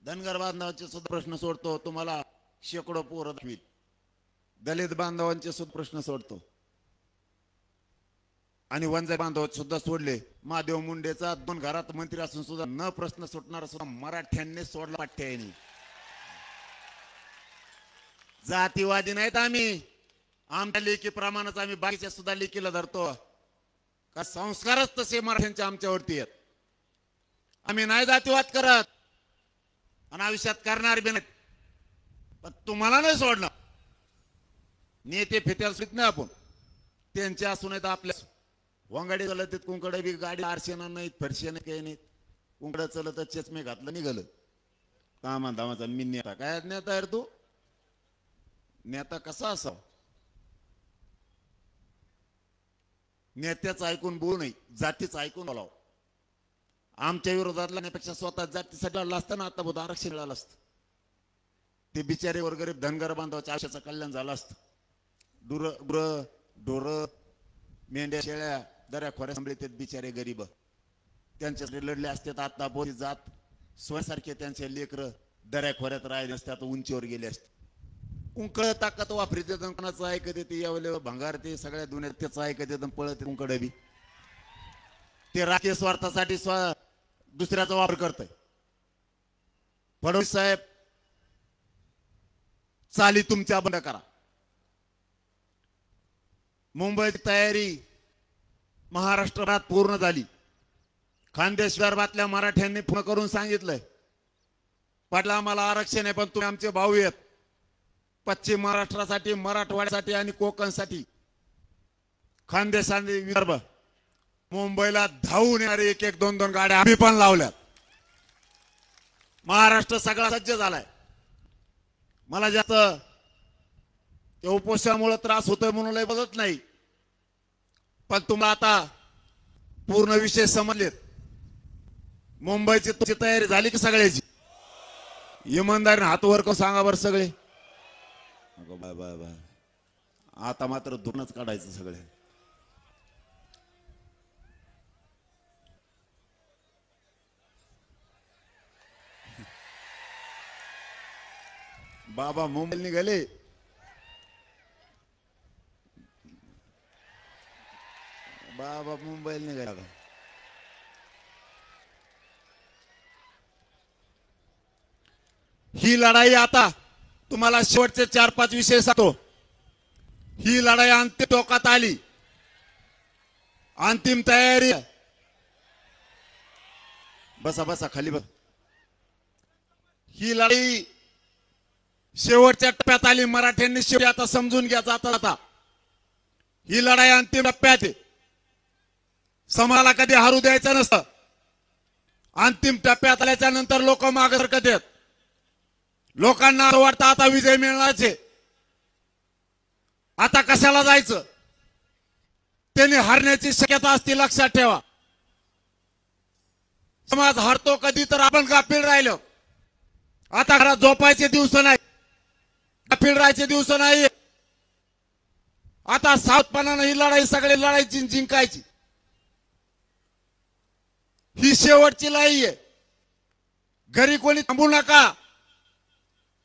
Speaker 1: धनगर बांधवांचे सुद्धा प्रश्न सोडतो, तुम्हाला शेकडो पोरं दाखवील. दलित बांधवांचे सुद्धा प्रश्न सोडतो आणि वंजारी बांधव सुद्धा सोडले. महादेव मुंडेचा 2 घरात मंत्री असून सुद्धा न प्रश्न सुटणारा सुद्धा मराठ्यांनी सोडला. पाठ्याने जातीवादी नाहीत आम्ही, आमच्या लेखी प्रमाणात आम्ही बाकीच्या सुद्धा लेखीला धरतो. का संस्कारच तसे मराठ्यांचे आमच्यावरती आहेत. आम्ही नाही जातीवाद करत आणि आयुष्यात करणार बी नाही. पण तुम्हाला नाही सोडणार. नेते फेट्याला सुट नाही आपण, त्यांचे असून आहेत आपल्या. वंगाडी चलत कुंकड बी गाडी आरशेना नाहीत, फरशेना काही नाहीत. कुंकड चलत चष्मे घातलं निघालं कामा धामाचा. मी नेता काय नेता यार तू? नेता कसा असावा? नेत्याचं ऐकून बोलू नाही, जातीचं ऐकून बोलावं. आमच्या विरोधात लढण्यापेक्षा स्वतः जातीसाठी लढला असताना आता बहुत आरक्षण मिळालं असतं. ते बिचारे वर गरीब धनगर बांधवाच्या आयुष्याचं कल्याण झालं असतं. ढोर मेंढ्या शेळ्या दऱ्या खोऱ्या सांभाळतात बिचारे गरीब, त्यांच्यासाठी लढले असते. आता बोली जात स्वयंसारखे त्यांचे लेकर दऱ्या खोऱ्यात राहिले असते, आता उंचीवर गेले असते. कुंकड ताकद वापरते, कोणाचं ऐकत येते, यावले भंगार ते सगळ्या दुनियात त्याचं ऐकत येतं, पळत कुंकड बी. ते राजकीय स्वार्थासाठी दुसऱ्याचा वापर करतय. फडणवीस साहेब चाली तुमच्या बंद करा. मुंबईची तयारी महाराष्ट्रात पूर्ण झाली. खानदेश विदर्भातल्या मराठ्यांनी फोन करून सांगितलंय, पाटला आम्हाला आरक्षण आहे पण तुम्ही आमचे भाऊ आहेत. पश्चिम महाराष्ट्रासाठी, मराठवाड्यासाठी आणि कोकणसाठी खानदेश आणि विदर्भ मुंबईला धावून येणारे 1-1, 2-2 गाड्या आम्ही पण लावल्यात. महाराष्ट्र सगळा सज्ज झालाय. मला जास्त ते उपोषणामुळे त्रास होतोय म्हणून लय बघत नाही, पण तुम्हाला आता पूर्ण विषय समजलेत. मुंबईची तुमची तयारी झाली की सगळ्याची? इमानदारीने हात वर करून सांगा बरं सगळे. बाय बाय बाय, आता मात्र धुणच काढायचं सगळे. बाबा मुंबईला निघाले. बाबा मुंबईला निघाला. ही लढाई आता तुम्हाला शेवटचे 4-5 विषय सांगतो. ही लढाई अंतिम टोकात आली, अंतिम तयारी. बसा बसा खाली बस. ही लढाई शेवटच्या टप्प्यात आली. मराठ्यांनी शेवटी आता समजून घ्या जाता ही लढाई अंतिम टप्प्यात आहे. समाजाला कधी हारू द्यायचं नसतं. अंतिम टप्प्यात आल्याच्या नंतर लोक मागे सरकत आहेत. लोकांना वाटतं आता विजय मिळण्याचे, आता कशाला जायचं, त्यांनी हरण्याची शक्यता असते. लक्षात ठेवा, समाज हरतो कधी तर आपण गाफील राहिलो. आता घरात झोपायचे दिवस नाही, गाफील राहायचे दिवस नाही. आता सावधपणाने ही लढाई सगळी लढायची, जिंकायची. ही शेवटची लढाई आहे. घरी कोणी थांबू नका,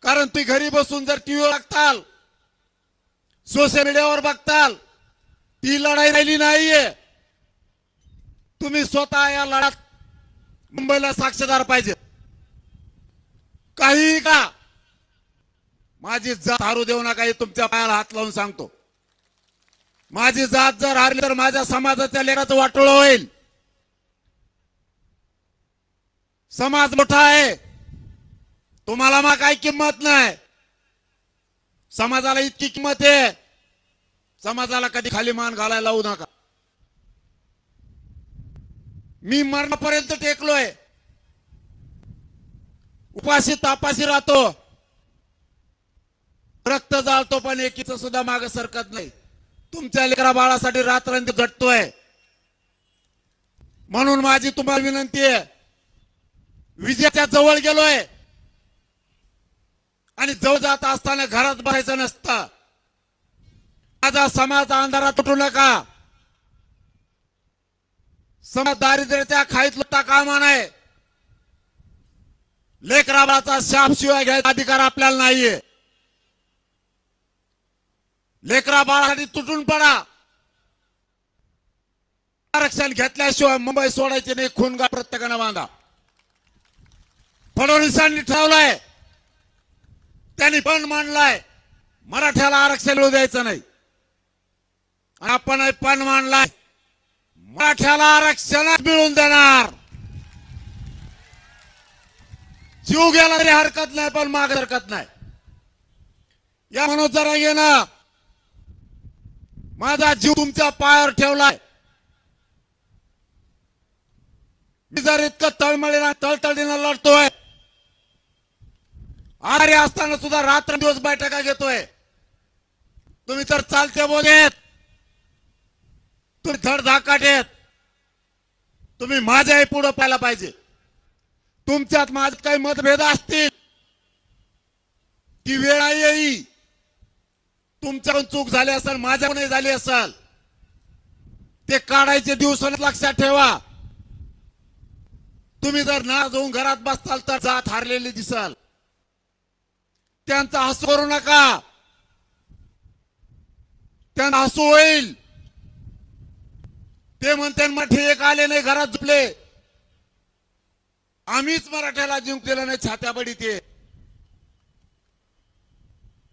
Speaker 1: कारण तुम्ही घरी बसून जर टीव्हीवर बघताल, सोशल मीडियावर बघताल, ती लढाई राहिली नाहीये. तुम्ही स्वतः या लढ्यात मुंबईला साक्षीदार पाहिजे. काही का माझी जात हारू देऊ नका, हे तुमच्या पायाला हात लावून सांगतो. माझी जात जर हारली तर माझ्या समाजाच्या लेकराचं वाटोळं होईल. समाज मोठा आहे,
Speaker 2: तुम्हाला मग काही किंमत नाही. समाजाला इतकी किंमत आहे, समाजाला कधी खाली मान घालायला लावू नका. मी मरणापर्यंत टेकलोय, उपाशी तापाशी राहतो, रक्त जाळतो, पण एकीचं सुद्धा मागे सरकत नाही. तुमच्या लेकरा बाळासाठी रात्रंदिवस झटतोय. म्हणून माझी तुम्हाला विनंती आहे, विजेच्या जवळ गेलोय आणि जवळ जात असताना घरात बसायचं नसतं. माझा समाज अंधारात तुटू नका. समाज दारिद्र्याच्या खाईत लुटता कामा नये. लेकरा बाळाचा शाप शिवाय घ्यायचा अधिकार आपल्याला नाहीये. लेकरा बाळासाठी तुटून पडा. आरक्षण घेतल्याशिवाय मुंबई सोडायचे नाही. खूनगा प्रत्येकानं बांधा. फडणवीसांनी ठरवलंय, त्यांनी पण मांडलाय, मराठ्याला आरक्षण मिळू द्यायचं नाही. आपण पण मांडलाय, मराठ्याला आरक्षण मिळून देणार. जीव गेला तरी हरकत नाही, पण मागे हरकत नाही. या मनोज जरांगेनं माझा जीव तुमच्या पायावर ठेवलाय. मी जर इतकं तळमळीनं तळतळीनं लढतोय, आजारी असताना सुद्धा रात्रंदिवस बैठका घेतोय. तुम्ही तर चालते बोलेत, तुम्ही धडधाकाट आहेत. तुम्ही माझ्याही पुढे पाहायला पाहिजे. तुमच्यात माझ्यात काही मतभेद असतील, ती वेळ येईल. तुमच्याकडून चूक झाली असेल, माझ्याकडून झाली असेल, ते काढायचे दिवस लक्षात ठेवा. तुम्ही जर ना जाऊन घरात बसताल तर जात हारलेली दिसाल. त्यांचा हसू करू नका. त्यांना हसू होईल. ते म्हणते मराठी एक आले नाही, घरात झोपले. आम्हीच मराठ्याला जिंकलेलं नाही, छात्याबडी ते.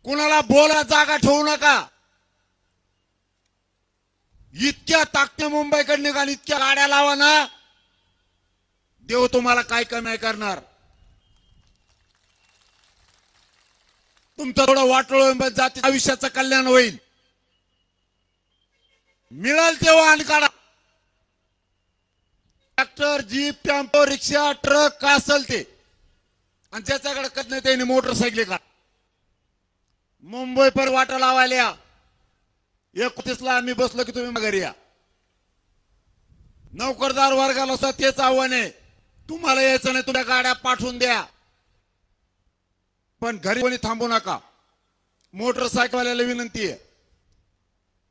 Speaker 2: कुणाला बोला जागा ठेवू नका. इतक्या ताकदीने मुंबईकडे निघाल, इतक्या गाड्या लावा ना, देव तुम्हाला काय कमी नाही करणार. तुमचं थोडं वाटोळ जाती आयुष्याचं कल्याण होईल. मिळेल तेव्हा आणि काढा. ट्रॅक्टर, जीप, टेम्पो, रिक्षा, ट्रक का असेल ते, आणि ज्याच्याकडे कत नाही त्याने मोटरसायकल का. मुंबई पर वाटा लावायला 31ला आम्ही बसलो की तुम्ही घरी या. नोकरदार वर्गाला सुद्धा तेच आव्हान आहे. तुम्हाला यायचं नाही, तुमच्या गाड्या पाठवून द्या, पण घरी कोणी थांबू नका. मोटरसायकलवाल्याला विनंती आहे,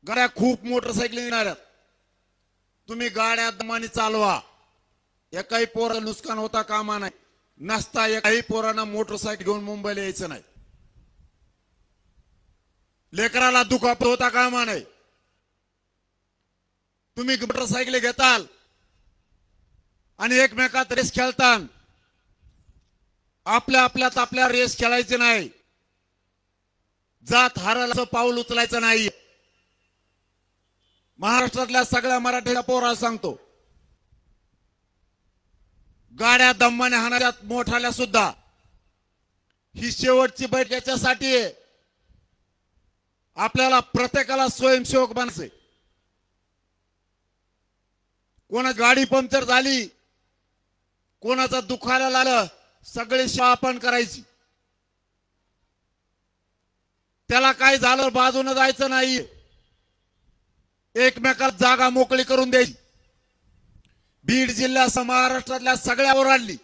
Speaker 2: गाड्या खूप मोटरसायकल येणार आहेत, तुम्ही गाड्या दमाने चालवा. एकाही पोराला नुकसान होता कामा नाही. नसता एकाही पोरांना मोटरसायकल घेऊन मुंबईला यायचं नाही. लेकराला दुखापत होता कामा नाही. तुम्ही मोटरसायकल घेताल आणि एकमेकात रेस खेळतान. आपल्यात आपल्या रेस खेळायचे नाही. जात हाराला पाऊल उचलायचं नाही. महाराष्ट्रातल्या सगळ्या मराठीच्या पोराला सांगतो, गाड्या दम्माने हाणाऱ्यात मोठाल्या सुद्धा ही शेवटची बैठ याच्यासाठी आहे. आपल्याला प्रत्येकाला स्वयंसेवक बनायचंय. कोणा गाडी पंक्चर झाली, कोणाचा दुखायला लागलं, सगळी सेवा आपण करायची. त्याला काय झालं बाजूने जायचं नाही. एकमेकाला जागा मोकळी करून द्यायची. बीड जिल्ह्यासह महाराष्ट्रातल्या सगळ्या ओरडली.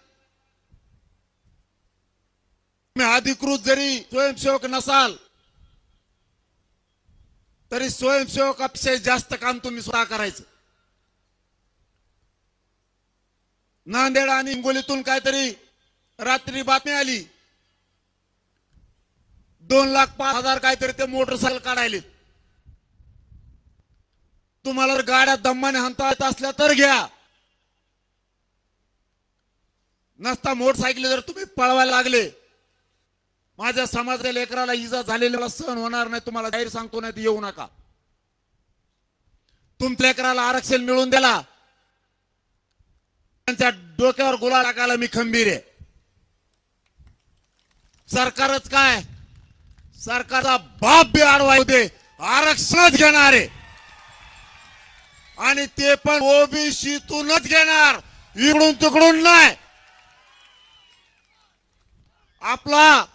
Speaker 2: तुम्ही अधिकृत जरी स्वयंसेवक नसाल तरी स्वयंसेवकापेक्षा जास्त काम तुम्ही स्वतः करायचं. नांदेड आणि हिंगोलीतून काहीतरी रात्री बातमी आली, 2,05,000 काहीतरी ते मोटरसायकल काढायले. तुम्हाला जर गाड्या दम्माने हाणता येत असल्या तर घ्या. नसता मोटरसायकल जर तुम्ही पळवायला लागले, माझ्या समाजाच्या लेकराला इजा झालेला सहन होणार नाही. तुम्हाला जाहीर सांगतो, नाही येऊ नका. तुमच्या लेकराला आरक्षण मिळून द्याला, त्यांच्या डोक्यावर गुलाल टाकायला मी खंबीर आहे. सरकारच काय, सरकारचा बाप बी आडवा येऊ दे, आरक्षणच घेणार आहे आणि ते पण ओबीसीतूनच घेणार, इकडून तिकडून नाही. आपला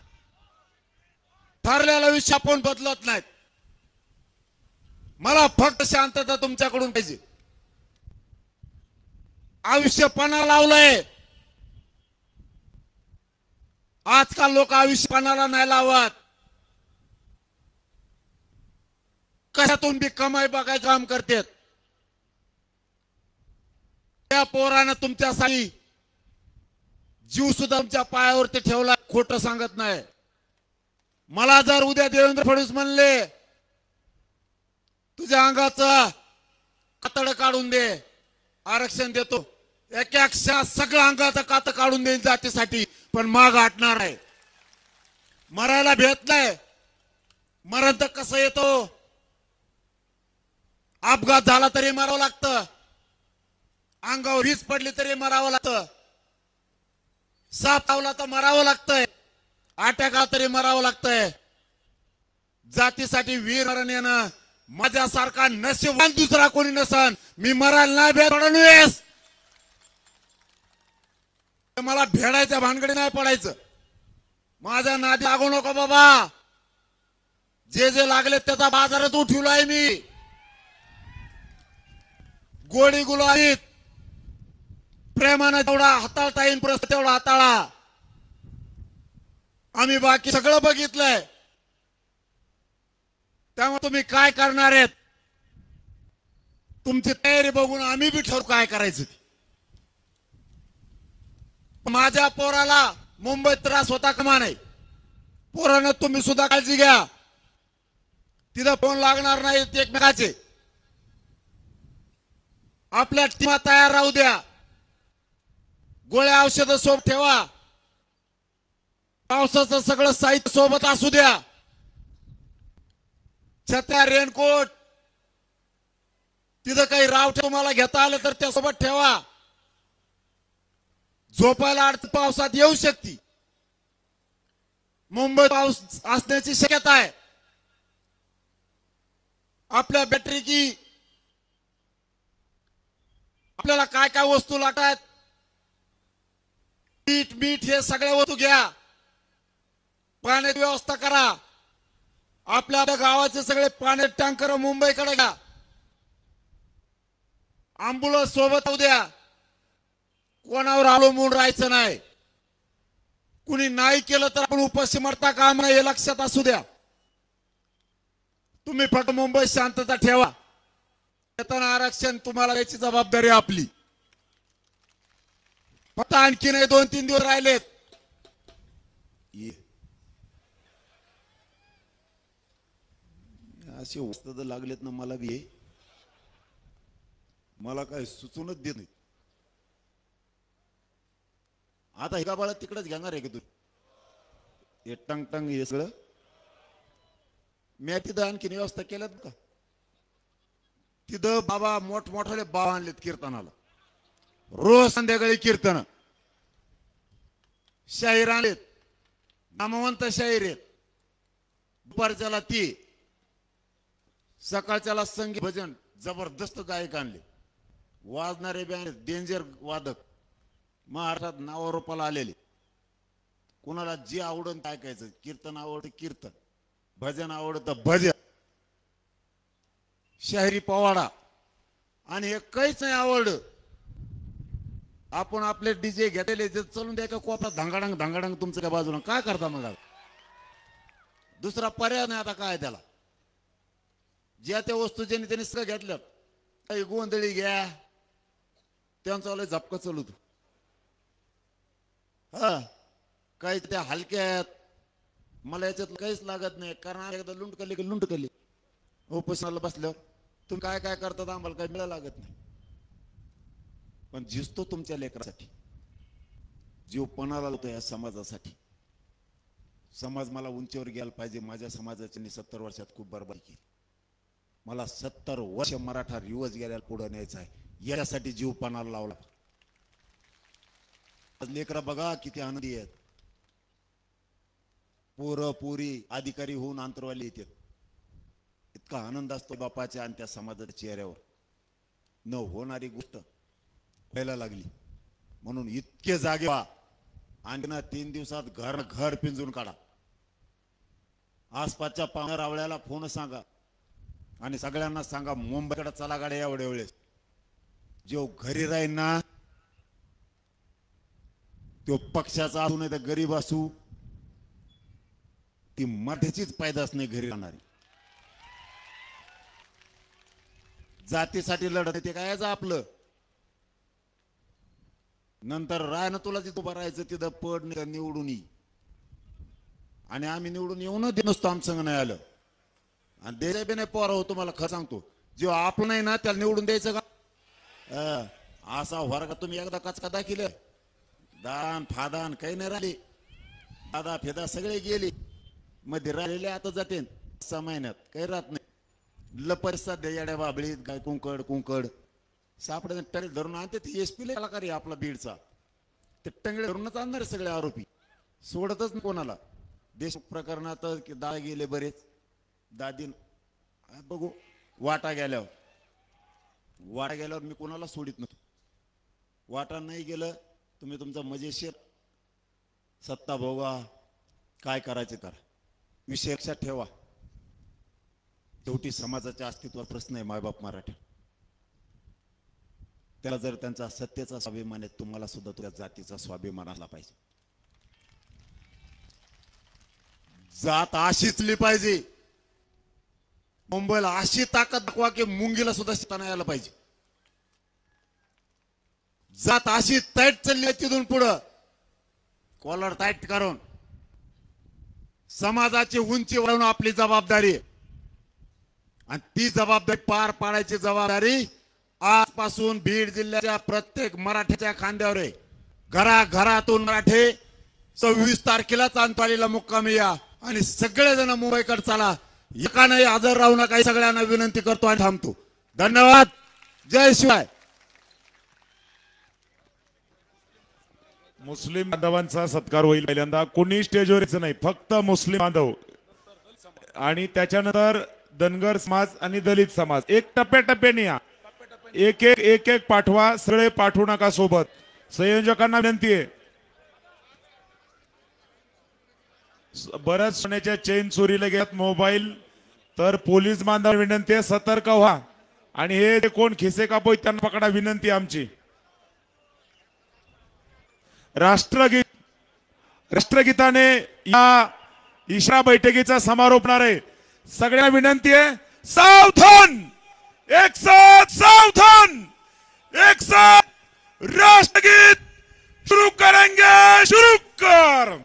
Speaker 2: ठरलेला विषय आपण बदलत नाहीत. मला फक्त शांतता तुमच्याकडून पाहिजे. आयुष्यपणा लावलंय, आजकाल लोक आयुष्यपणाला नाही लावत. कशातून बी कमाई बघायचं काम करतात. त्या पोरानं तुमच्यासाठी जीव सुद्धा तुमच्या पायावरती ठेवला, खोटं सांगत नाही. मला जर उद्या देवेंद्र फडणवीस म्हणले तुझ्या अंगाचं कातड काढून दे, आरक्षण देतो, एका सगळं अंगाचं कात काढून देईन जातीसाठी, पण माग हटणार आहे. मरायला भेट नाही. मरण तर कसं येतो, अपघात झाला तरी मरावं लागतं, अंगावर वीज पडली तरी मरावं लागतं, साप चावला तर मरावं लागतंय, अटॅक आला तरी मरावं लागतंय. जातीसाठी वीर मरण येणं माझ्यासारखा नशीबवान दुसरा कोणी नसन. मी मरायला नाही भेट फडणवीस, मला भेडायच्या भानगडी नाही पडायचं. माझ्या नादी लागू नको बाबा. जे जे लागले त्याचा बाजारात उठवलाय मी. गोडी गुलाबीत प्रेमानं जेवढा हाताळता येईल प्रश्न तेवढा हाताळा. आम्ही बाकी सगळं बघितलंय. त्यामुळे तुम्ही काय करणार आहेत तुमची तयारी बघून आम्ही बी ठरवू काय करायचं. माझ्या पोराला मुंबईत त्रास होता कामा नाही. पोरानं तुम्ही सुद्धा काळजी घ्या. तिथं फोन लागणार नाही एकमेकाचे. आपल्या टीमा तयार राहू द्या. गोळ्या औषधं सोबत ठेवा. पावसाचं सगळं साहित्य सोबत असू द्या. छत्र्या, रेनकोट, तिथं काही रावठे तुम्हाला घेता आलं तर त्यासोबत ठेवा. झोपायला अडचण पावसात येऊ शकते. मुंबईत पाऊस असण्याची शक्यता आहे. आपल्या बॅटरी की आपल्याला काय काय वस्तू लागतात, पीठ मीठ हे सगळ्या वस्तू घ्या. पाण्याची व्यवस्था करा. आपल्या गावाचे सगळे पाण्याचे टँकर मुंबईकडे घ्या. अँब्युलन्स सोबत येऊ द्या. कोणावर अवलंबून राहायचं नाही. कुणी नाही केलं तर आपण उपाशी मरता काम नाही, हे लक्षात असू द्या. तुम्ही फक्त मुंबईत शांतता ठेवा. वेतन आरक्षण तुम्हाला याची जबाबदारी आपली. फक्त आणखी नाही 2-3 दिवस राहिलेत.
Speaker 1: असे वस्तू लागलेत ना मला बी. मला काय सुचूनच देत नाही. आता एका बाळा तिकडेच घेणार आहे की तू हे टंग टंग हे सगळं. मी तिथं आणखी व्यवस्था केल्यात का? तिथं बाबा मोठमोठाले बाबा आणलेत कीर्तनाला. रोज संध्याकाळी कीर्तन. शाहीर आणलेत, नामवंत शाहीर आहेत. दुपारच्याला ती, सकाळच्याला संगीत भजन जबरदस्त गायक आणले. वाजणारे बी डेंजर वादक महाराष्ट्रात नावारूपाला आलेले. कोणाला जे आवडतं ते ऐकायचं. कीर्तन आवडतं कीर्तन, भजन आवडतं भजन, शाहिरी पवाडा. आणि हे काहीच नाही आवडलं, आपण आपले डीजे घेतलेले चलून द्या का कोपरा धंगाडंग धंगाडंग तुमच्या त्या बाजूला. काय करता मग? दुसरा पर्याय नाही आता काय त्याला. ज्या त्या वस्तू ज्यांनी त्यांनी सगळं घेतलं. काही गोंधळी घ्या, त्यांचं वाला झपका चालू तू. हा काही त्या हलक्यात मला याच्यात काहीच लागत नाही. कारण एकदा लुंडकली की लुंडकली. उपोषणाला बसल्यावर तुम्ही काय काय करतात आम्हाला काही मिळायला लागत नाही. पण झिजतो तुमच्या लेकरासाठी, जीव पणाला लावतो या समाजासाठी. समाज मला उंचीवर गेला पाहिजे. माझ्या समाजाची 70 वर्षात खूप बरबादी केली. मला 70 वर्ष मराठा रिवज गेल्याला पुढे न्यायचं आहे. यासाठी जीव पणाला लावला. आज लेकरा बघा किती आनंदी आहेत. पोरं पोरी अधिकारी होऊन आंतरवाली येतात. इतका आनंद असतो बापाच्या आणि त्या समाजाच्या चेहऱ्यावर. न होणारी गोष्ट व्हायला लागली म्हणून इतके जागे व्हा आणि ना 3 दिवसात घर घर पिंजून काढा. आसपासच्या पाहुण्या रावळ्याला फोन सांगा आणि सगळ्यांना सांगा मुंबईकडे चला गाड्या एवढ्या वेळेस. जो घरी राहील ना तो पक्षाचा असू नाही तर गरीब असू ती मध्याचीच पैदास नाही घरी राहणारी. जातीसाठी लढत ते काय आपलं नंतर राय ना तुला तिथं उभं राहायचं तिथं पड निवडून ये आणि आम्ही निवडून येऊन दे नसतो आमचं नाही आलं आणि द्यायला बी नाही पोरा हो. तुम्हाला खरं सांगतो जो आपलं नाही ना त्याला निवडून द्यायचं का? असा वर्ग तुम्ही एकदा कचका दाखिले दान फादान काही नाही राहिले. दादा फेदा सगळे गेले मध्ये राहिलेले आता जाते 6 महिन्यात काही राहत नाही. लपर सध्या येड्या बाबळीत काय कुंकड कुंकड सापडे टंगडे धरून आणते ते एसपी कलाकार आहे आपला बीडचा. ते टंगडे धरूनच आणणारे सगळे आरोपी सोडतच नाही कोणाला. देश प्रकरणात दादा गेले बरेच दादीन बघू वाटा गेल्यावर मी कोणाला सोडित नव्हतो. वाटा नाही गेलं तुम्ही तुमचा मजेशीर सत्ता भोगा काय करायचं करा. विषय लक्षात ठेवा शेवटी समाजाच्या अस्तित्वावर प्रश्न आहे. मायबाप मराठा त्याला जर त्यांचा सत्तेचा स्वाभिमान आहे तुम्हाला सुद्धा तुझ्या जातीचा स्वाभिमान असला पाहिजे. जात अशीचली पाहिजे. मुंबईला अशी ताकद दाखवा की मुंगीला सुद्धा शिकता यायला पाहिजे. जात अशी टाईट चालली तिथून पुढं कॉलर टाईट करून समाजाची उंची वाढवून आपली जबाबदारी आणि ती जबाबदारी पार पाडायची जबाबदारी आजपासून बीड जिल्ह्याच्या प्रत्येक मराठ्याच्या खांद्यावर आहे. घराघरातून मराठे 26 तारखेला चांदपालीला मुक्कामी या आणि सगळेजण मुंबईकडे चला. एकानंही हजर राहू नका सगळ्यांना विनंती करतो आणि थांबतो. धन्यवाद. जय शिवाय.
Speaker 3: मुस्लिम बांधवांचा सत्कार होईल पहिल्यांदा. कोणी स्टेजवर यायचं नाही फक्त मुस्लिम बांधव आणि त्याच्यानंतर धनगर समाज आणि दलित समाज. एक टप्प्याटप्प्याने या. एक एक पाठवा. सगळे पाठवू नका सोबत. संयोजकांना विनंती आहे. बऱ्याच सोन्याच्या चेन चोरीला गेल्यात मोबाईल तर पोलीस बांधव विनंती आहे सतर्क व्हा आणि हे कोण खिसे कापोय त्यांना पकडा विनंती आमची. राष्ट्रगीताने या इशारा बैठकीचा समारोप होणार आहे. सगळ्यांना विनंती आहे सावधान. एक सावधान. एक साथ राष्ट्रगीत शुरू करेंगे. शुरू कर.